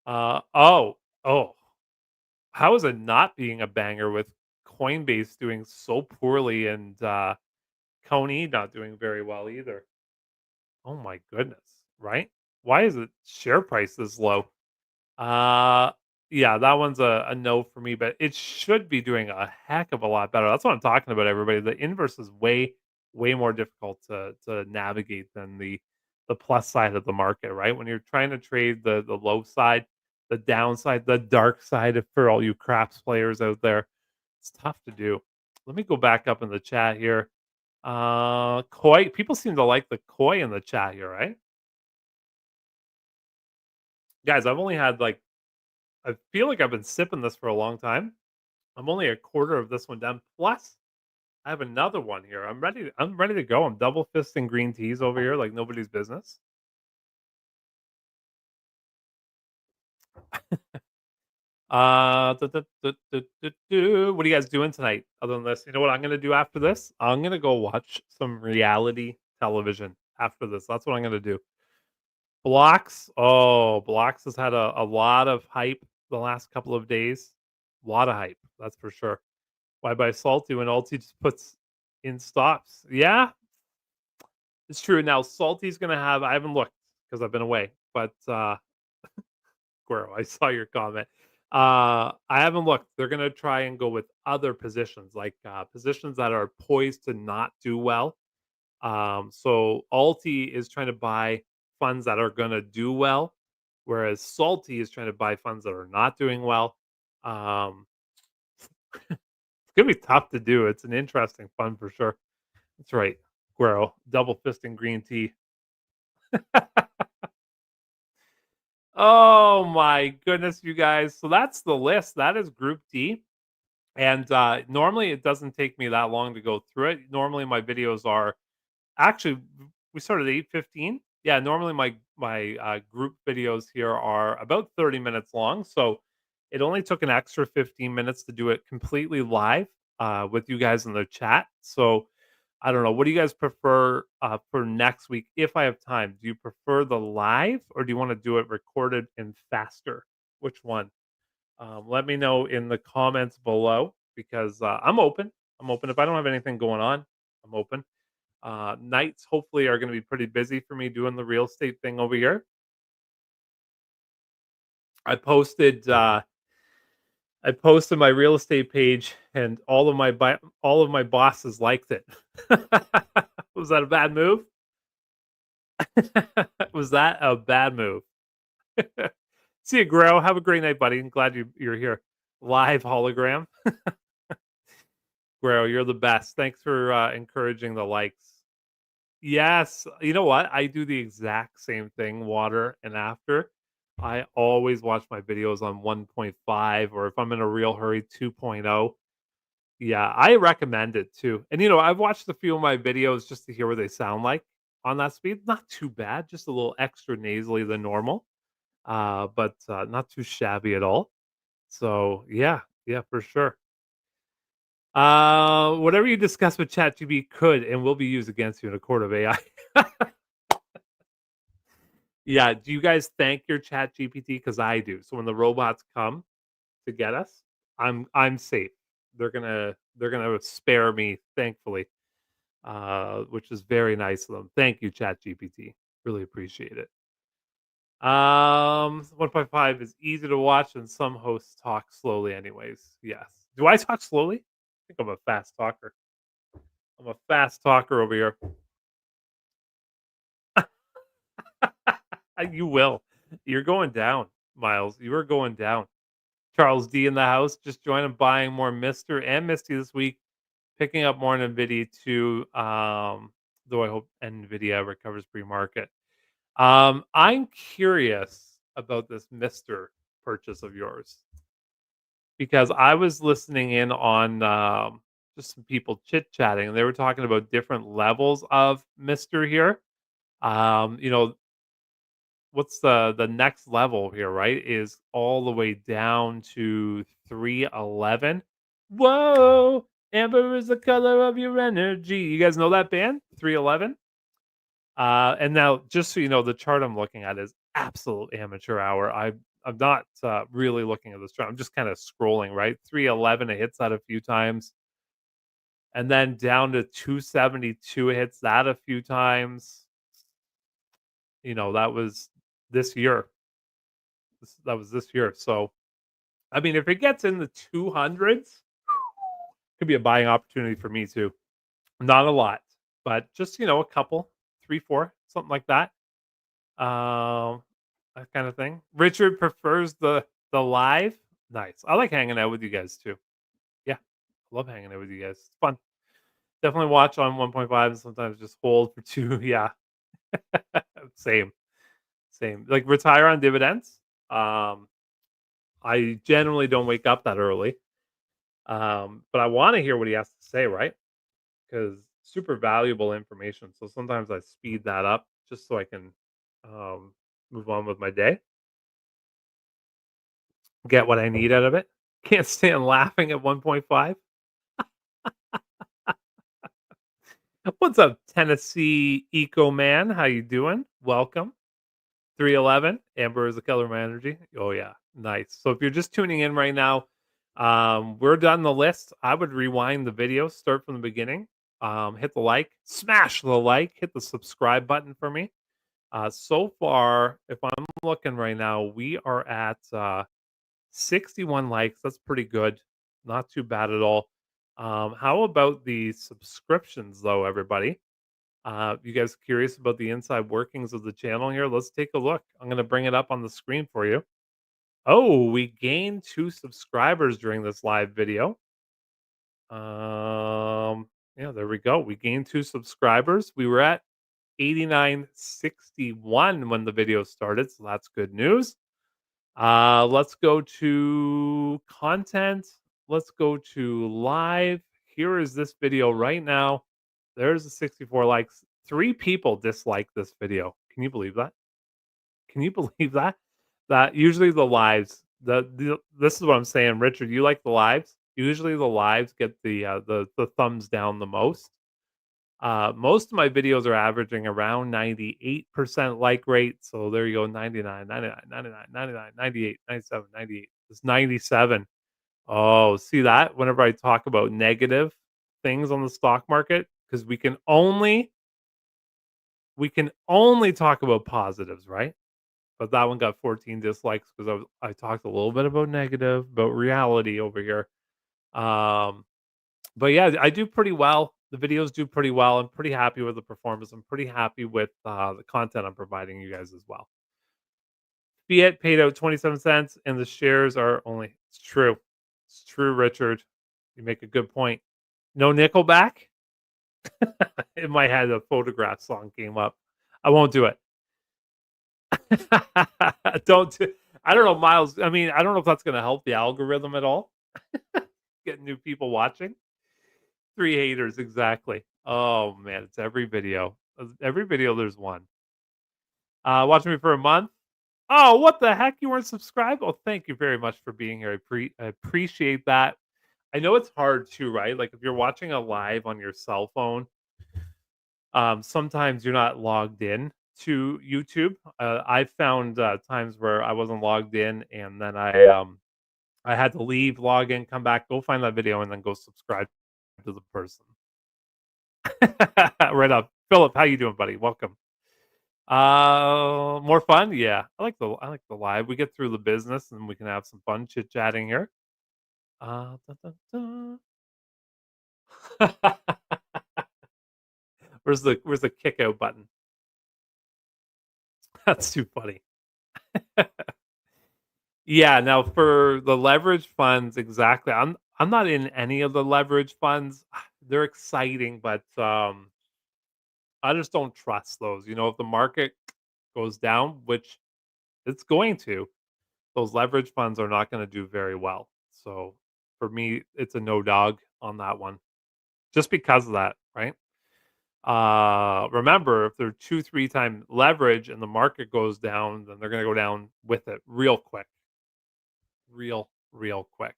A: Oh, oh. How is it not being a banger with Coinbase doing so poorly and Coney not doing very well either? Oh my goodness, right? Why is it share price this low? Uh, yeah, that one's a no for me, but it should be doing a heck of a lot better. That's what I'm talking about, everybody. The inverse is way more difficult to navigate than the plus side of the market, right? When you're trying to trade the low side, the downside, the dark side for all you craps players out there, it's tough to do. Let me go back up in the chat here. Koi, people seem to like the koi in the chat here, right? Guys, I've only had like I feel like I've been sipping this for a long time. I'm only a quarter of this one done. Plus, I have another one here. I'm ready to go. I'm double fisting green teas over here like nobody's business. What are you guys doing tonight other than this? You know what I'm gonna do after this? I'm gonna go watch some reality television after this. That's what I'm gonna do. Blocks. Oh, Blocks has had a lot of hype the last couple of days. A lot of hype, that's for sure. Why buy Salty when Alti just puts in stops? Yeah, it's true. Now Salty's gonna have I haven't looked because I've been away, but Guero, I saw your comment. I haven't looked. They're gonna try and go with other positions, like positions that are poised to not do well. So Alti is trying to buy funds that are gonna do well, whereas Salty is trying to buy funds that are not doing well. Um, it's gonna be tough to do. It's an interesting fund for sure. That's right, Guero, double fisting green tea. Oh my goodness, you guys. So that's the list. That is Group D. And normally it doesn't take me that long to go through it. Normally my videos are actually we started at 8:15. Yeah, normally my group videos here are about 30 minutes long. So it only took an extra 15 minutes to do it completely live with you guys in the chat. So I don't know. What do you guys prefer for next week if I have time? Do you prefer the live or do you want to do it recorded and faster? Which one? Let me know in the comments below because I'm open. I'm open. If I don't have anything going on, I'm open. Nights hopefully are going to be pretty busy for me doing the real estate thing over here. I posted I posted my real estate page and all of my bosses liked it. Was that a bad move? Was that a bad move? See you, Grow. Have a great night, buddy. I'm glad you're here. Live hologram. Grow, you're the best. Thanks for encouraging the likes. Yes, you know what? I do the exact same thing, water and after. I always watch my videos on 1.5 or if I'm in a real hurry, 2.0. Yeah, I recommend it too. And I've watched a few of my videos just to hear what they sound like on that speed. Not too bad, just a little extra nasally than normal. But not too shabby at all. So yeah, yeah, for sure. Whatever you discuss with ChatGPT could and will be used against you in a court of AI. Yeah, do you guys thank your ChatGPT? Because I do. So when the robots come to get us, I'm safe. They're gonna spare me, thankfully, which is very nice of them. Thank you, ChatGPT. Really appreciate it. 1.5 is easy to watch, and some hosts talk slowly, anyways. Yes. Do I talk slowly? I think I'm a fast talker. I'm a fast talker over here. You will. You're going down, Miles. You are going down. Charles D in the house. Just joined buying more Mister and Misti this week. Picking up more NVIDIA too. Though I hope NVIDIA recovers pre-market. I'm curious about this Mister purchase of yours because I was listening in on just some people chit chatting and they were talking about different levels of Mister here. You know, what's the next level here, right? Is all the way down to 311. Whoa, amber is the color of your energy. You guys know that band? 311. And now, just so you know, the chart I'm looking at is absolute amateur hour. I'm not really looking at this chart. I'm just kind of scrolling, right? 311, it hits that a few times. And then down to 272, it hits that a few times. That was this year. That was this year. So, I mean, if it gets in the 200s, could be a buying opportunity for me too. Not a lot, but just, a couple, 3, 4, something like that. Um, that kind of thing. Richard prefers the live. Nice. I like hanging out with you guys too. Yeah, I love hanging out with you guys. It's fun. Definitely watch on 1.5 and sometimes just hold for 2. Yeah, same, same. Like retire on dividends. I generally don't wake up that early. But I want to hear what he has to say, right? Because super valuable information. So sometimes I speed that up just so I can um, move on with my day, get what I need out of it. Can't stand laughing at 1.5. What's up, Tennessee Eco Man? How you doing? Welcome. 311. Amber is the color of my energy. Oh yeah, nice. So if you're just tuning in right now, we're done the list. I would rewind the video, start from the beginning. Hit the like, smash the like, hit the subscribe button for me. So far, if I'm looking right now, we are at 61 likes. That's pretty good. Not too bad at all. How about the subscriptions, though, everybody? You guys curious about the inside workings of the channel here? Let's take a look. I'm gonna bring it up on the screen for you. Oh, we gained 2 subscribers during this live video. Yeah, there we go. We gained 2 subscribers. We were at 8961 when the video started, so that's good news. Let's go to content. Let's go to live. Here is this video right now. There's the 64 likes. 3 people dislike this video. Can you believe that? Can you believe that? That usually the lives, this is what I'm saying, Richard. You like the lives? Usually the lives get the thumbs down the most. Most of my videos are averaging around 98% like rate. So there you go, 99, 99, 99, 99, 98, 97, 98. It's 97. Oh, see that? Whenever I talk about negative things on the stock market, because we can only talk about positives, right? But that one got 14 dislikes because I talked a little bit about negative, about reality over here. Um, but yeah, I do pretty well. The videos do pretty well. I'm pretty happy with the performance. I'm pretty happy with the content I'm providing you guys as well. Fiat paid out 27 cents, and the shares are only. It's true. It's true, Richard. You make a good point. No Nickelback. In my head, a Photograph song came up. I won't do it. Don't. I don't know, Miles. I mean, I don't know if that's going to help the algorithm at all. Get new people watching. 3 haters, exactly. Oh, man, it's every video. Every video, there's one. Watching me for a month? Oh, what the heck? You weren't subscribed? Oh, thank you very much for being here. I appreciate that. I know it's hard too, right? Like, if you're watching a live on your cell phone, sometimes you're not logged in to YouTube. I found, times where I wasn't logged in, and then I had to leave, log in, come back, go find that video, and then go subscribe to the person. Right up. Philip, how you doing, buddy? Welcome. More fun? Yeah. I like the live. We get through the business and we can have some fun chit-chatting here. Dun, dun, dun. Where's the kick out button? That's too funny. Yeah, now for the leverage funds, exactly. I'm not in any of the leverage funds. They're exciting, but I just don't trust those. If the market goes down, which it's going to, those leverage funds are not going to do very well. So for me, it's a no dog on that one, just because of that, right? Remember, if they're 2, 3 times leverage and the market goes down, then they're going to go down with it real quick, real quick.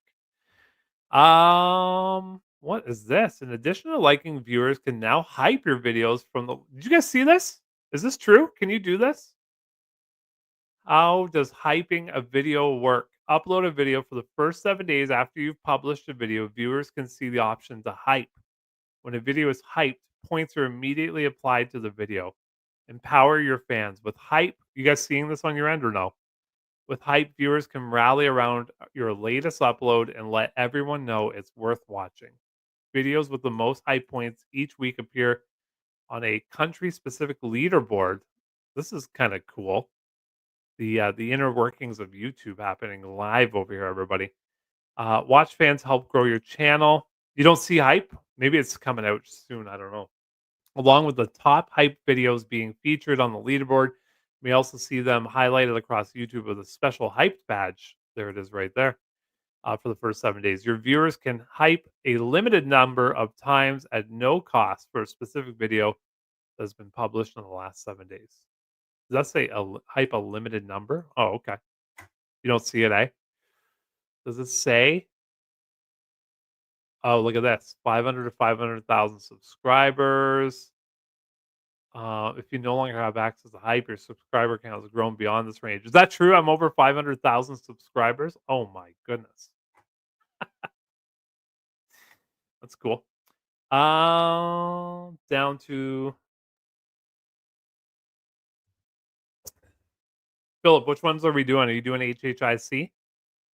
A: What is this? In addition to liking, viewers can now hype your videos from the. Did you guys see this? Is this true? Can you do this? How does hyping a video work? Upload a video for the first 7 days after you've published a video. Viewers can see the option to hype. When a video is hyped, points are immediately applied to the video. Empower your fans. With hype, you guys seeing this on your end or no? With hype, viewers can rally around your latest upload and let everyone know it's worth watching. Videos with the most hype points each week appear on a country specific leaderboard. This is kind of cool. The inner workings of YouTube happening live over here, everybody. Watch fans help grow your channel. You don't see hype? Maybe it's coming out soon. I don't know. Along with the top hype videos being featured on the leaderboard, you may also see them highlighted across YouTube with a special hype badge. There it is right there for the first 7 days. Your viewers can hype a limited number of times at no cost for a specific video that's been published in the last 7 days. Does that say hype a limited number? Oh, okay. You don't see it, eh? Does it say? Oh, look at this. 500 to 500,000 subscribers. If you no longer have access to hype, your subscriber count has grown beyond this range. Is that true? I'm over 500,000 subscribers. Oh my goodness. That's cool. Down to Philip. Which ones are we doing? Are you doing HHIC?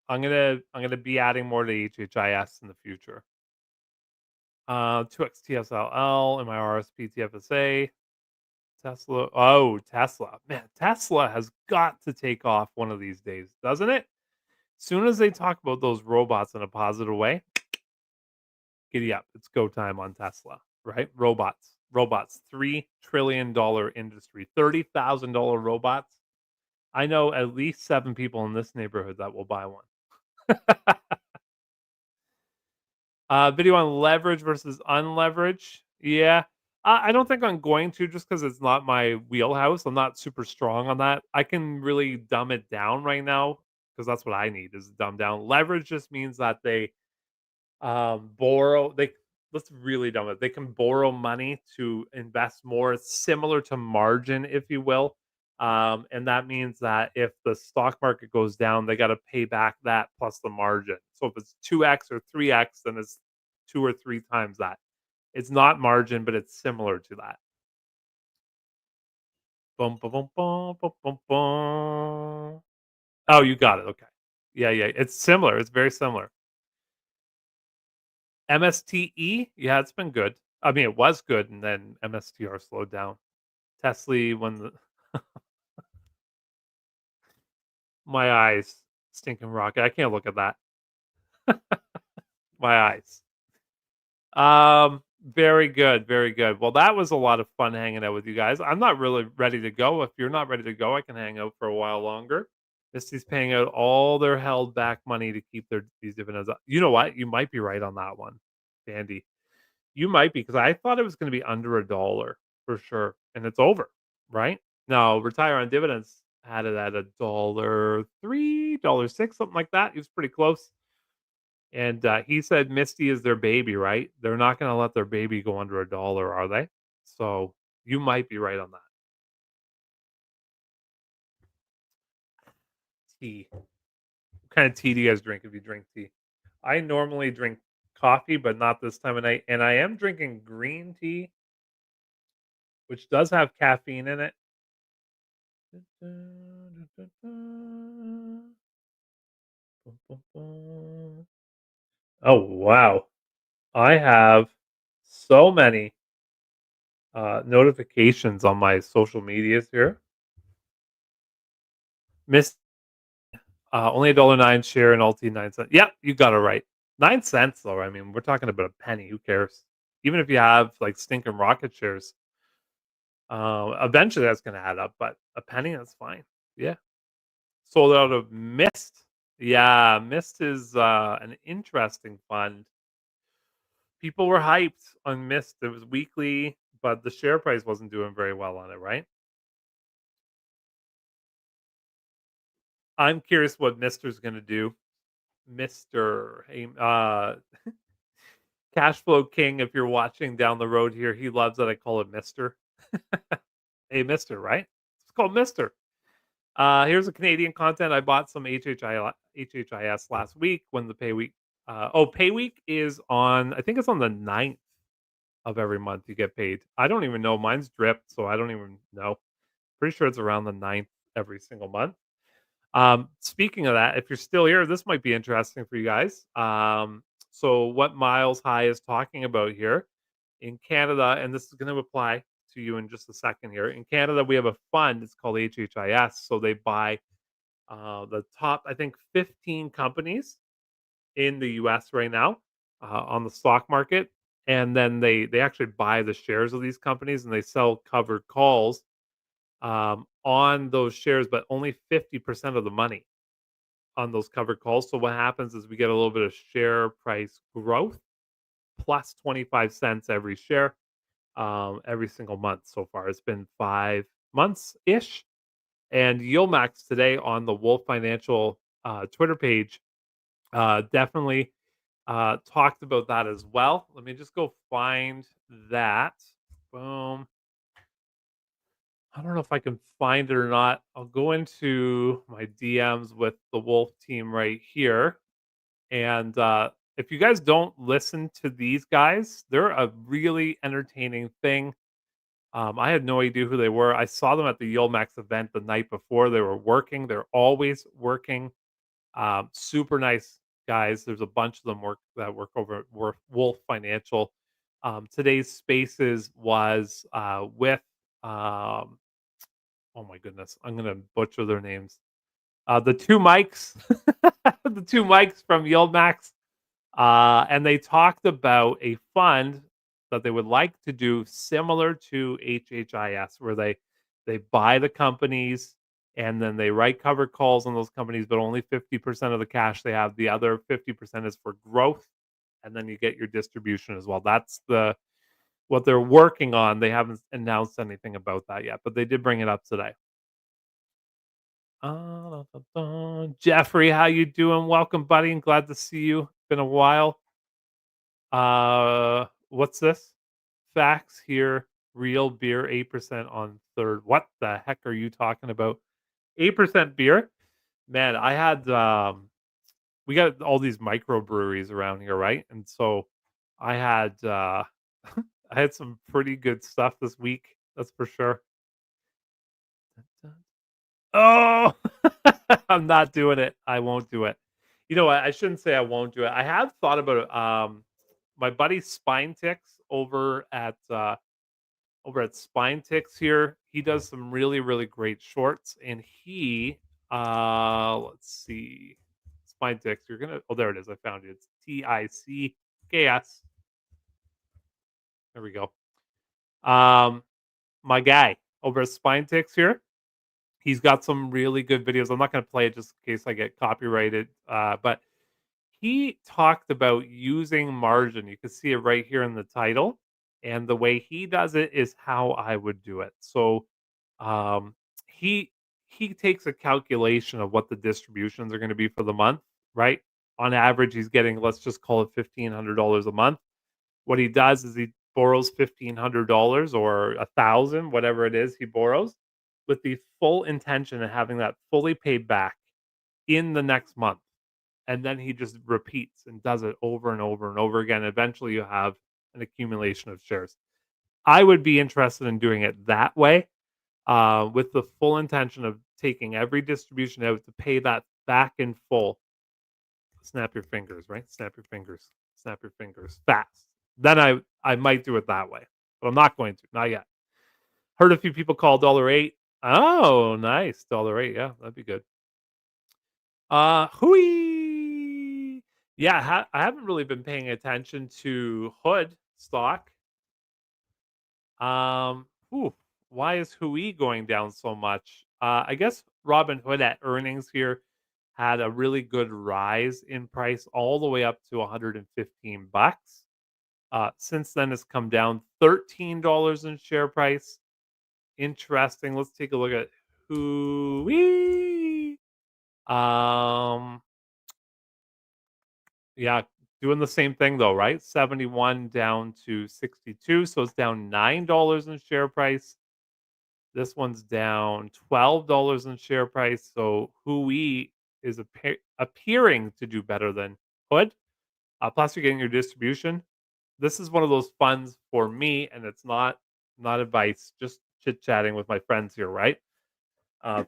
A: I'm gonna be adding more to HHIS in the future. 2XTSLL, MIRSP, TFSA, Tesla. Oh, Tesla. Man, Tesla has got to take off one of these days, doesn't it? Soon as they talk about those robots in a positive way, giddy up. It's go time on Tesla, right? Robots. Robots. $3 trillion industry. $30,000 robots. I know at least 7 people in this neighborhood that will buy one. Video on leverage versus unleverage. Yeah. I don't think I'm going to just because it's not my wheelhouse. I'm not super strong on that. I can really dumb it down right now because that's what I need is dumb down. Leverage just means that they borrow they let's really dumb it. They can borrow money to invest more. It's similar to margin, if you will. And that means that if the stock market goes down, they got to pay back that plus the margin. So if it's 2x or 3x, then it's 2 or 3 times that. It's not margin, but it's similar to that. Bum, bum, bum, bum, bum, bum, bum. Oh, you got it. Okay. Yeah, yeah. It's similar. It's very similar. MSTE, yeah, it's been good. I mean, it was good, and then MSTR slowed down. Tesla, when the my eyes, stinking rocket. I can't look at that. My eyes. Very good, very good. Well, that was a lot of fun hanging out with you guys. I'm not really ready to go. If you're not ready to go, I can hang out for a while longer. Misty's paying out all their held back money to keep their these dividends up. You know what? You might be right on that one, Andy. You might be, because I thought it was gonna be under $1 for sure, and it's over, right? Now, Retire on Dividends had it at $1.03, $1.06, something like that. He was pretty close, and, he said Misti is their baby, right? They're not gonna let their baby go under $1, are they? So, you might be right on that. Tea. What kind of tea do you guys drink if you drink tea? I normally drink coffee, but not this time of night, and I am drinking green tea, which does have caffeine in it. Oh, wow. I have so many, notifications on my social medias here. Miss only $1.09 share and Alti 9 cents. Yep, you got it right. 9 cents though, I mean, we're talking about a penny, who cares? Even if you have, like, stinking rocket shares, eventually that's gonna add up, but a penny, that's fine. Yeah. Sold out of Mist. Yeah, Mist is, an interesting fund. People were hyped on Mist. It was weekly, but the share price wasn't doing very well on it, right? I'm curious what Mister's gonna do. Mister, hey, Cash Flow King, if you're watching down the road here, he loves that I call him Mister. Hey, Mister, right? It's called Mister. Here's a Canadian content. I bought some HHIS last week when the pay week. Pay week is on. I think it's on the 9th of every month you get paid. I don't even know. Mine's dripped, so I don't even know. Pretty sure it's around the 9th every single month. Speaking of that, if you're still here, this might be interesting for you guys. So what Miles High is talking about here in Canada, and this is going to apply to you in just a second here. In Canada, we have a fund. It's called HHIS. So they buy the top, I think, 15 companies in the US right now on the stock market. And then they actually buy the shares of these companies and they sell covered calls on those shares, but only 50% of the money on those covered calls. So what happens is we get a little bit of share price growth plus 25 cents every share every single month so far. It's been 5 months ish. And YieldMax today on the Wolf Financial Twitter page definitely talked about that as well. Let me just go find that. Boom. I don't know if I can find it or not. I'll go into my DMs with the Wolf team right here. And if you guys don't listen to these guys, they're a really entertaining thing. I had no idea who they were. I saw them at the YieldMax event the night before. They were working. They're always working. Super nice guys. There's a bunch of them work over at Wolf Financial. Today's Spaces was with um, oh my goodness, I'm gonna butcher their names. The two mics, the two mics from YieldMax. And they talked about a fund that they would like to do similar to HHIS, where they buy the companies and then they write covered calls on those companies, but only 50% of the cash they have. The other 50% is for growth, and then you get your distribution as well. That's what they're working on. They haven't announced anything about that yet, but they did bring it up today. Jeffrey, how you doing? Welcome, buddy, and glad to see you. Been a while. What's this? Facts here. Real beer, 8% on third. What the heck are you talking about? 8% beer? Man, I had we got all these microbreweries around here, right? And so I had I had some pretty good stuff this week, that's for sure. Oh, I'm not doing it. I won't do it. You know what? I shouldn't say I won't do it. I have thought about it. My buddy Spine Ticks over at Spine Ticks here. He does some really, really great shorts, and he let's see, Spine Ticks. You're gonna oh there it is. I found it. It's TICKS. There we go. My guy over at Spine Ticks here. He's got some really good videos. I'm not going to play it just in case I get copyrighted. But he talked about using margin. You can see it right here in the title. And the way he does it is how I would do it. So um, he he takes a calculation of what the distributions are going to be for the month, right? On average, he's getting, let's just call it $1,500 a month. What he does is he borrows $1,500 or 1,000, whatever it is he borrows, with the full intention of having that fully paid back in the next month. And then he just repeats and does it over and over and over again. Eventually, you have an accumulation of shares. I would be interested in doing it that way, with the full intention of taking every distribution out to pay that back in full. Snap your fingers, right? Snap your fingers. Snap your fingers fast. Then I might do it that way, but I'm not going to. Not yet. Heard a few people call $1.08. Oh, nice. $1.08. Yeah, that'd be good. Hui. Yeah, I haven't really been paying attention to Hood stock. Whew, why is Hui going down so much? I guess Robin Hood at earnings here had a really good rise in price all the way up to 115 bucks. Since then, it's come down $13 in share price. Interesting. Let's take a look at Hui. Um, yeah, doing the same thing though, right? 71 down to 62, so it's down $9 in share price. This one's down $12 in share price. So Hui is appearing to do better than Hood. Plus, you're getting your distribution. This is one of those funds for me, and it's not advice, just chit chatting with my friends here, right?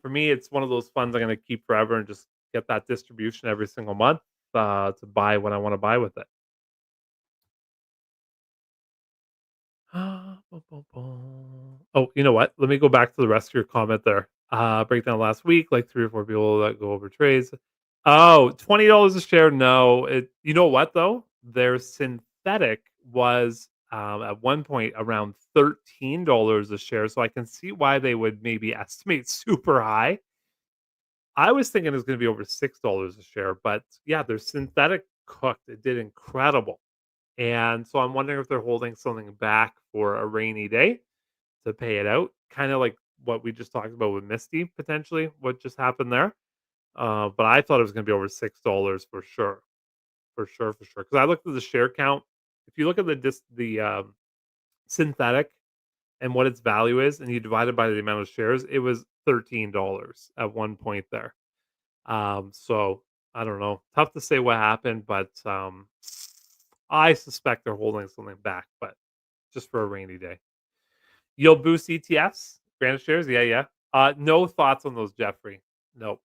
A: For me, it's one of those funds I'm going to keep forever and just get that distribution every single month to buy when I want to buy with it. Boom, boom, boom. Oh, you know what? Let me go back to the rest of your comment there. Breakdown last week, like 3 or 4 people that go over trades. Oh, $20 a share. No, you know what though? Their synthetic was at one point around $13 a share. So I can see why they would maybe estimate super high. I was thinking it was going to be over $6 a share, but yeah, their synthetic cooked. It did incredible. And so I'm wondering if they're holding something back for a rainy day to pay it out, kind of like what we just talked about with Misti potentially, what just happened there. But I thought it was going to be over $6 for sure, for sure, for sure. Because I looked at the share count. If you look at the synthetic and what its value is, and you divide it by the amount of shares, it was $13 at one point there. So I don't know. Tough to say what happened, but I suspect they're holding something back, but just for a rainy day. Yield boost ETFs, granted shares, yeah, yeah. No thoughts on those, Jeffrey. Nope.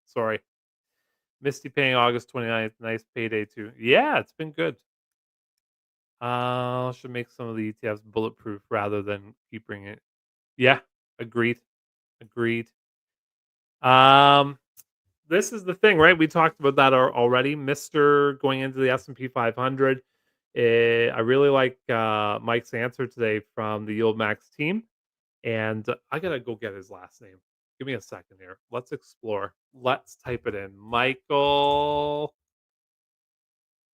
A: Sorry. Misti paying August 29th. Nice payday too. Yeah, it's been good. Should make some of the ETFs bulletproof rather than keep bringing it. Yeah, agreed. Agreed. Um, this is the thing, right? We talked about that already. Mister going into the S&P 500. I really like Mike's answer today from the YieldMax team, and I gotta go get his last name. Give me a second here. Let's explore. Let's type it in. Michael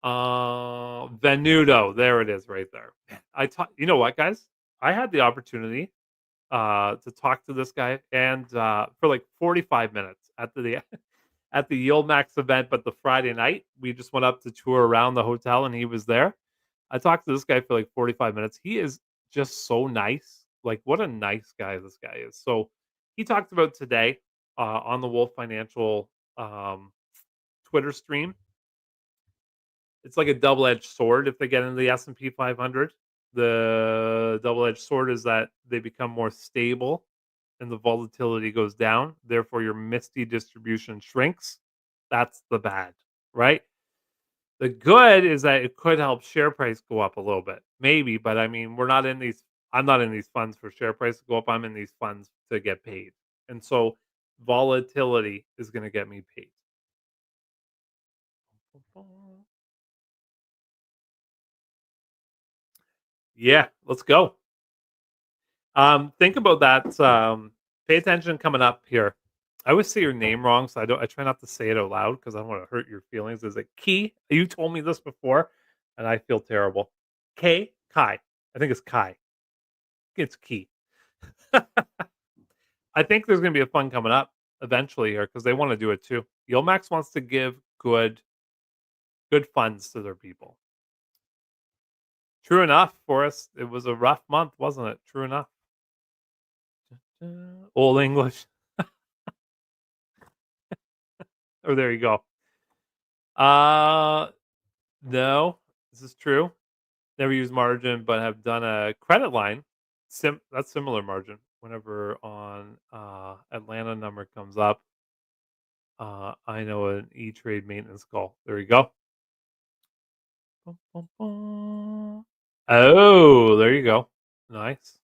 A: Venuto. There it is, right there. I talk. You know what, guys? I had the opportunity to talk to this guy and for like 45 minutes at the at the YieldMax event, but the Friday night we just went up to tour around the hotel and he was there. I talked to this guy for like 45 minutes. He is just so nice. Like what a nice guy this guy is. So he talked about today on the Wolf Financial um, Twitter stream. It's like a double-edged sword if they get into the S&P 500. The double-edged sword is that they become more stable and the volatility goes down. Therefore, your Misti distribution shrinks. That's the bad, right? The good is that it could help share price go up a little bit, maybe. But I mean, we're not in these. I'm not in these funds for share price to go up. I'm in these funds to get paid, and so volatility is going to get me paid. Yeah, let's go. Think about that. Pay attention coming up here. I always say your name wrong, so I don't. I try not to say it out loud because I don't want to hurt your feelings. Is it Key? You told me this before, and I feel terrible. Kai. I think it's Kai. It's Key. I think there's going to be a fun coming up eventually here because they want to do it too. YieldMax wants to give good funds to their people. True enough, Forrest. It was a rough month, wasn't it? True enough. Old English. Oh, there you go. No, this is true. Never used margin, but have done a credit line. That's similar margin. Whenever on Atlanta number comes up, I know an E Trade maintenance call. There you go. Bum, bum, bum. Oh, there you go. Nice.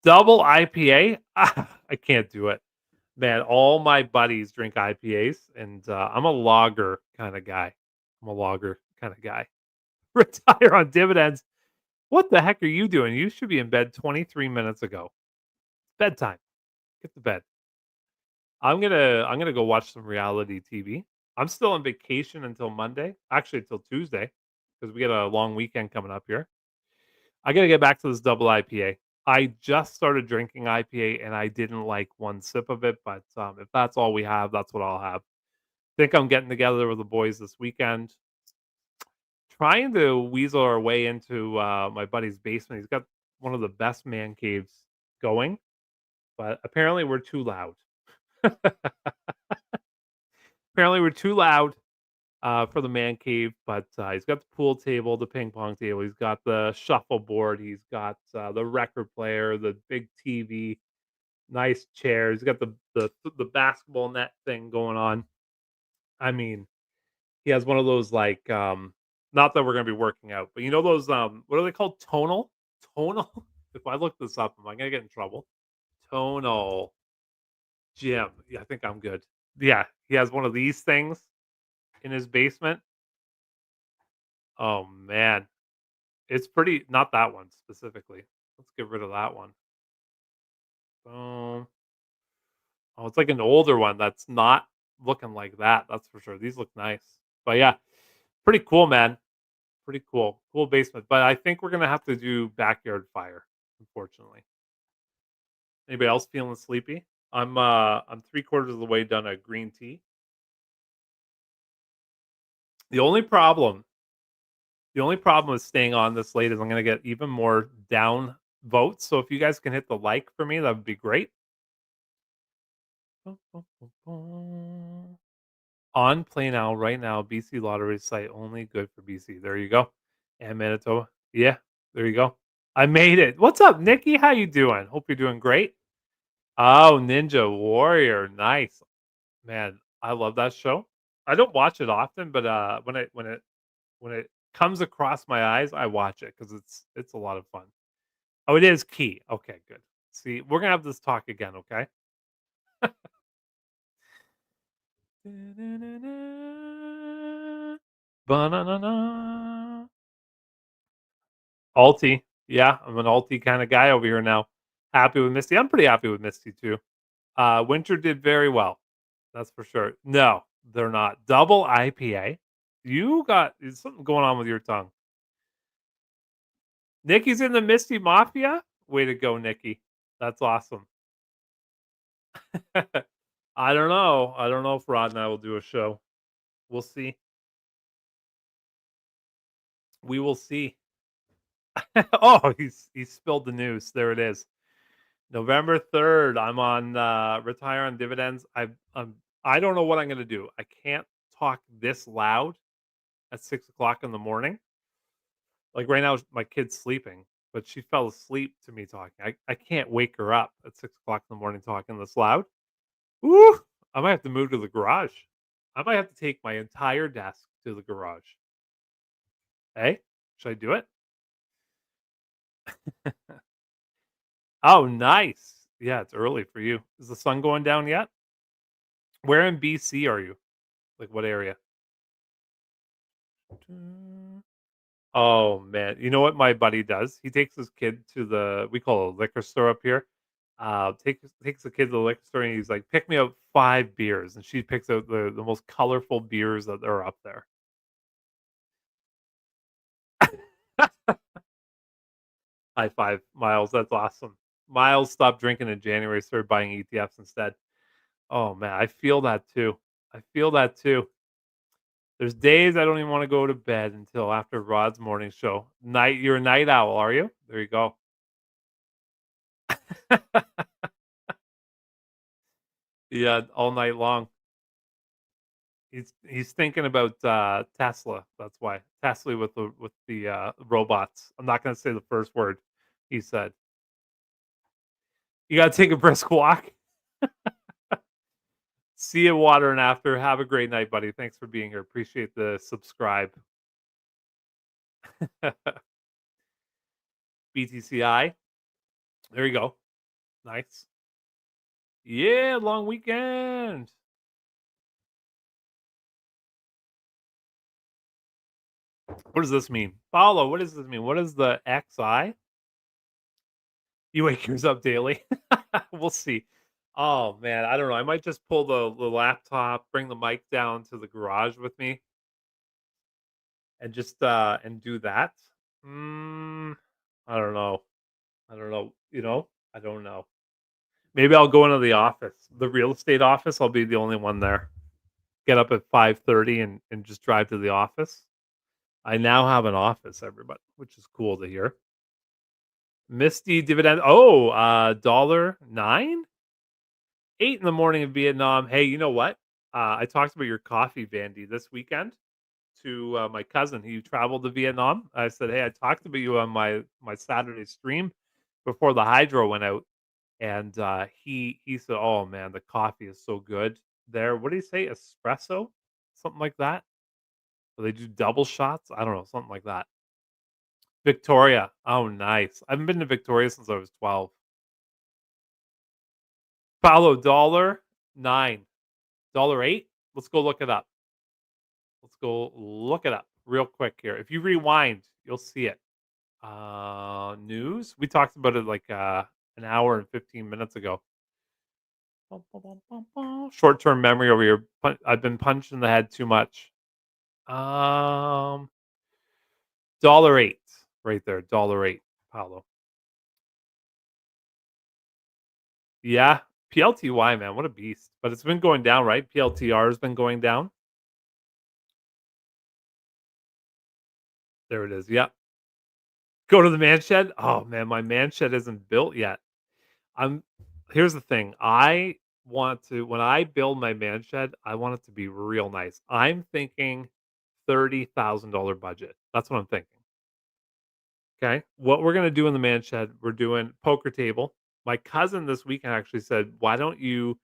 A: Double IPA. I can't do it, man. All my buddies drink IPAs, and I'm a lager kind of guy. I'm a lager kind of guy. Retire on dividends. What the heck are you doing? You should be in bed 23 minutes ago. Bedtime. Get to bed. I'm gonna go watch some reality TV. I'm still on vacation until Monday. Actually, until Tuesday, because we get a long weekend coming up here. I gotta get back to this double IPA. I just started drinking IPA and I didn't like one sip of it, but if that's all we have, that's what I'll have. Think I'm getting together with the boys this weekend, trying to weasel our way into my buddy's basement. He's got one of the best man caves going, but apparently we're too loud. Apparently we're too loud for the man cave, but he's got the pool table, the ping pong table. He's got the shuffleboard. He's got the record player, the big TV, nice chairs. He's got the basketball net thing going on. I mean, he has one of those like not that we're gonna be working out, but you know those what are they called? Tonal? Tonal? If I look this up, am I gonna get in trouble? Tonal gym. Yeah, I think I'm good. Yeah, he has one of these things in his basement. Oh man. It's pretty not that one specifically. Let's get rid of that one. Boom. Oh, it's like an older one that's not looking like that. That's for sure. These look nice. But yeah, pretty cool, man. Pretty cool. Cool basement. But I think we're gonna have to do backyard fire, unfortunately. Anybody else feeling sleepy? I'm 3/4 of the way done a green tea. The only problem the only problem with staying on this late is I'm gonna get even more down votes. So if you guys can hit the like for me, that would be great. On Play Now, right now, BC lottery site only good for BC. There you go. And Manitoba. Yeah, there you go. I made it. What's up, Nikki? How you doing? Hope you're doing great. Oh, Ninja Warrior. Nice. Man, I love that show. I don't watch it often, but when it comes across my eyes, I watch it because it's a lot of fun. Oh, it is key. Okay, good. See, we're gonna have this talk again, okay? Ba-na-na-na. Alti. Yeah, I'm an Alti kinda guy over here now. Happy with Misti. I'm pretty happy with Misti too. Winter did very well. That's for sure. No, they're not. Double IPA? You got is something going on with your tongue. Nikki's in the Misti Mafia? Way to go, Nikki. That's awesome. I don't know. I don't know if Rod and I will do a show. We'll see. We will see. Oh, he spilled the news. There it is. November 3rd, I'm on retire on dividends. I don't know what I'm gonna do. I can't talk this loud at 6 o'clock in the morning. Like right now, my kid's sleeping, but she fell asleep to me talking. I can't wake her up at 6 o'clock in the morning talking this loud. Woo! I might have to move to the garage. I might have to take my entire desk to the garage. Hey, should I do it? Oh, nice. Yeah, it's early for you. Is the sun going down yet? Where in BC are you? Like what area? Oh man, you know what my buddy does? He takes his kid to the we call it a liquor store up here. Takes the kid to the liquor store and he's like, "Pick me up 5 beers," and she picks out the most colorful beers that are up there. High five, Miles. That's awesome. Miles stopped drinking in January, started buying ETFs instead. Oh man, I feel that too. I feel that too. There's days I don't even want to go to bed until after Rod's morning show. You're a night owl, are you? There you go. Yeah, all night long. He's thinking about Tesla. That's why Tesla with the robots. I'm not going to say the first word. He said, "You got to take a brisk walk." See you water and after. Have a great night, buddy. Thanks for being here. Appreciate the subscribe. BTCI. There you go. Nice. Yeah, long weekend. What does this mean? Follow. What does this mean? What is the XI? You wake yours up daily. We'll see. Oh man, I don't know. I might just pull the laptop, bring the mic down to the garage with me, and just and do that. Mm, I don't know. I don't know. I don't know. Maybe I'll go into the office, the real estate office. I'll be the only one there. Get up at 5:30 and just drive to the office. I now have an office, everybody, which is cool to hear. Misti dividend. Oh, dollar nine, 8 in the morning in Vietnam. Hey, you know what? I talked about your coffee, Vandy, this weekend to my cousin. He traveled to Vietnam. I said, "Hey, I talked about you on my Saturday stream before the hydro went out." And he said, "Oh man, the coffee is so good there." What did he say? Espresso, something like that. So they do double shots. I don't know, something like that. Victoria. Oh, nice. I haven't been to Victoria since I was 12. Follow dollar nine, dollar eight. Let's go look it up. Let's go look it up real quick here. If you rewind, you'll see it. News. We talked about it like an hour and 15 minutes ago. Short-term memory over here. I've been punched in the head too much. Um, dollar eight right there. Dollar eight, Paulo. Yeah, PLTY, man, what a beast. But it's been going down, right? PLTR has been going down. There it is. Yep. Go to the man shed. Oh man, my man shed isn't built yet. I'm Here's the thing. I want to when I build my man shed, I want it to be real nice. I'm thinking $30,000 budget. That's what I'm thinking. Okay. What we're gonna do in the man shed, we're doing poker table. My cousin this weekend actually said, "Why don't you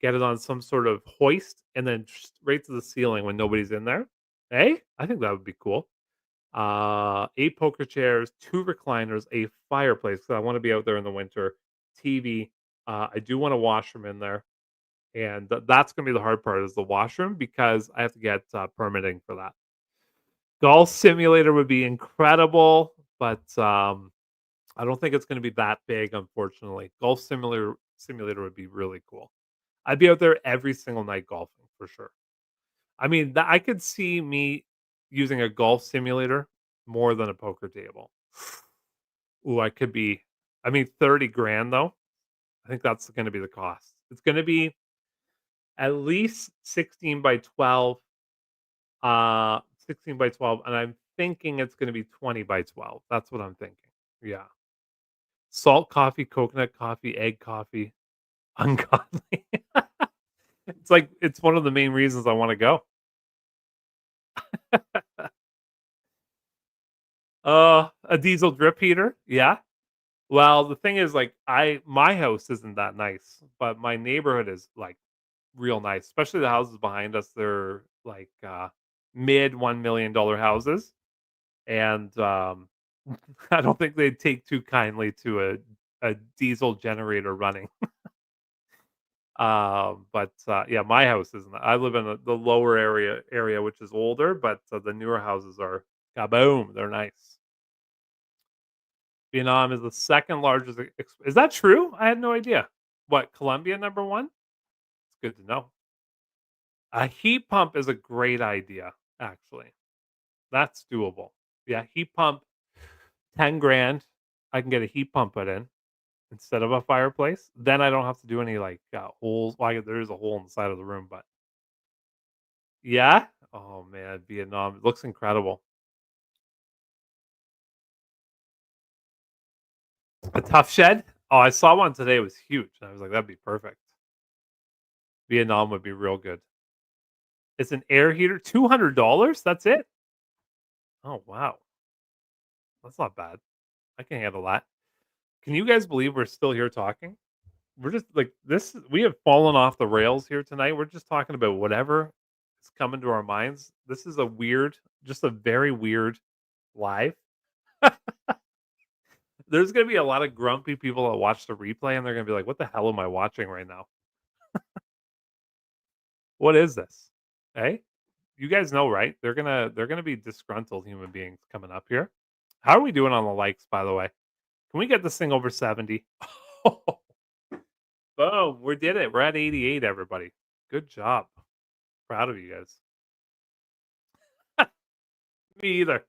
A: get it on some sort of hoist and then straight to the ceiling when nobody's in there?" Hey, I think that would be cool. 8 poker chairs, 2 recliners, a fireplace, 'cause I wanna be out there in the winter, TV. I do want a washroom in there, and that's gonna be the hard part is the washroom because I have to get, permitting for that. Golf simulator would be incredible, but, I don't think it's gonna be that big, unfortunately. Golf simulator would be really cool. I'd be out there every single night golfing for sure. I mean, I could see me using a golf simulator more than a poker table. Ooh, I could be I mean, 30 grand though. I think that's gonna be the cost. It's gonna be at least 16 by 12, 16 by 12, and I'm thinking it's gonna be 20 by 12. That's what I'm thinking. Yeah. Salt coffee, coconut coffee, egg coffee, ungodly. It's like it's one of the main reasons I wanna go. A diesel drip heater? Yeah. Well, the thing is, like, my house isn't that nice, but my neighborhood is, like, real nice, especially the houses behind us. They're, like, mid $1 million houses, and, I don't think they'd take too kindly to a diesel generator running. Yeah, my house isn't. I live in the lower area, which is older, but, the newer houses are kaboom, they're nice. Vietnam is the second largest is that true? I had no idea. What, Colombia number 1? It's good to know. A heat pump is a great idea, actually. That's doable. Yeah, heat pump, 10 grand. I can get a heat pump put in instead of a fireplace. Then I don't have to do any, like, holes. Well, there is a hole in the side of the room, but yeah? Oh, man, Vietnam, it looks incredible. A tough shed? Oh, I saw one today, it was huge. I was like, "That'd be perfect." Vietnam would be real good. It's an air heater, $200? That's it? Oh, wow. That's not bad. I can handle that. Can you guys believe we're still here talking? We're just like we have fallen off the rails here tonight. We're just talking about whatever is coming to our minds. This is a weird, just a very weird live. There's gonna be a lot of grumpy people that watch the replay and they're gonna be like, "What the hell am I watching right now? What is this?" Hey, you guys know, right? They're gonna be disgruntled human beings coming up here. How are we doing on the likes, by the way? Can we get this thing over 70? Boom, we did it. We're at 88, everybody. Good job. Proud of you guys. Me either.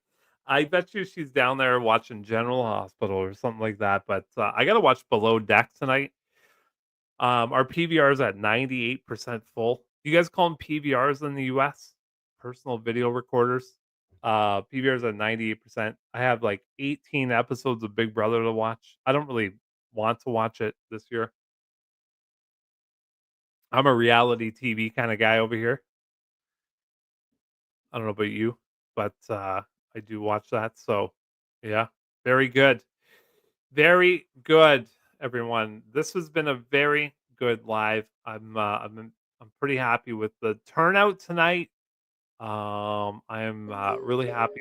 A: I bet you she's down there watching General Hospital or something like that, but, I gotta watch Below Deck tonight. Our PVR is at 98% full. You guys call them PVRs in the US? Personal video recorders. PVR is at 98%. I have, like, 18 episodes of Big Brother to watch. I don't really want to watch it this year. I'm a reality TV kinda guy over here. I don't know about you, but, I do watch that, so, yeah, very good. Very good, everyone. This has been a very good live. I'm pretty happy with the turnout tonight. I am, really happy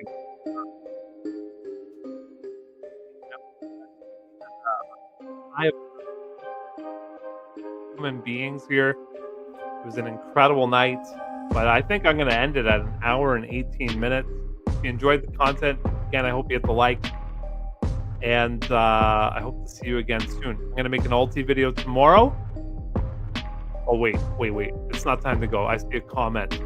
A: I have human beings here. It was an incredible night, but I think I'm gonna end it at an hour and 18 minutes. If you enjoyed the content, again, I hope you hit the like, and, I hope to see you again soon. I'm gonna make an Alti video tomorrow. Oh, wait. It's not time to go. I see a comment.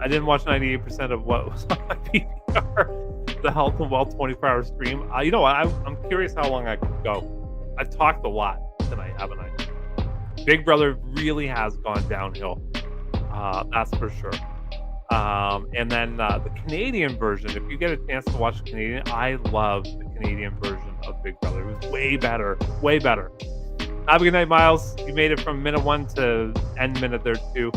A: I didn't watch 98% of what was on my PVR, the Health and Wealth 24-hour stream. You know what? I'm curious how long I could go. I've talked a lot tonight, haven't I? Big Brother really has gone downhill. That's for sure. And then the Canadian version, if you get a chance to watch the Canadian, I love the Canadian version of Big Brother. It was way better. Way better. Have a good night, Miles. You made it from minute 1 to end minute there, too.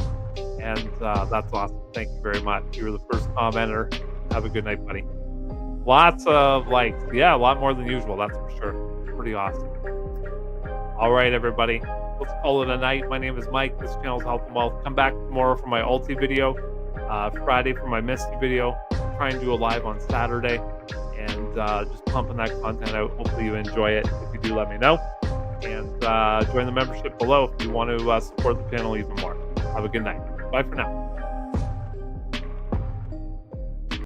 A: And that's awesome. Thank you very much. You were the first commenter. Have a good night, buddy. Lots of likes. Yeah, a lot more than usual. That's for sure. Pretty awesome. All right, everybody. Let's call it a night. My name is Mike. This channel is Health and Wealth. Come back tomorrow for my Alti video. Friday for my Misti video. try and do a live on Saturday, and just pumping that content out. Hopefully you enjoy it. If you do, let me know. And join the membership below if you want to support the channel even more. Have a good night. Bye for now.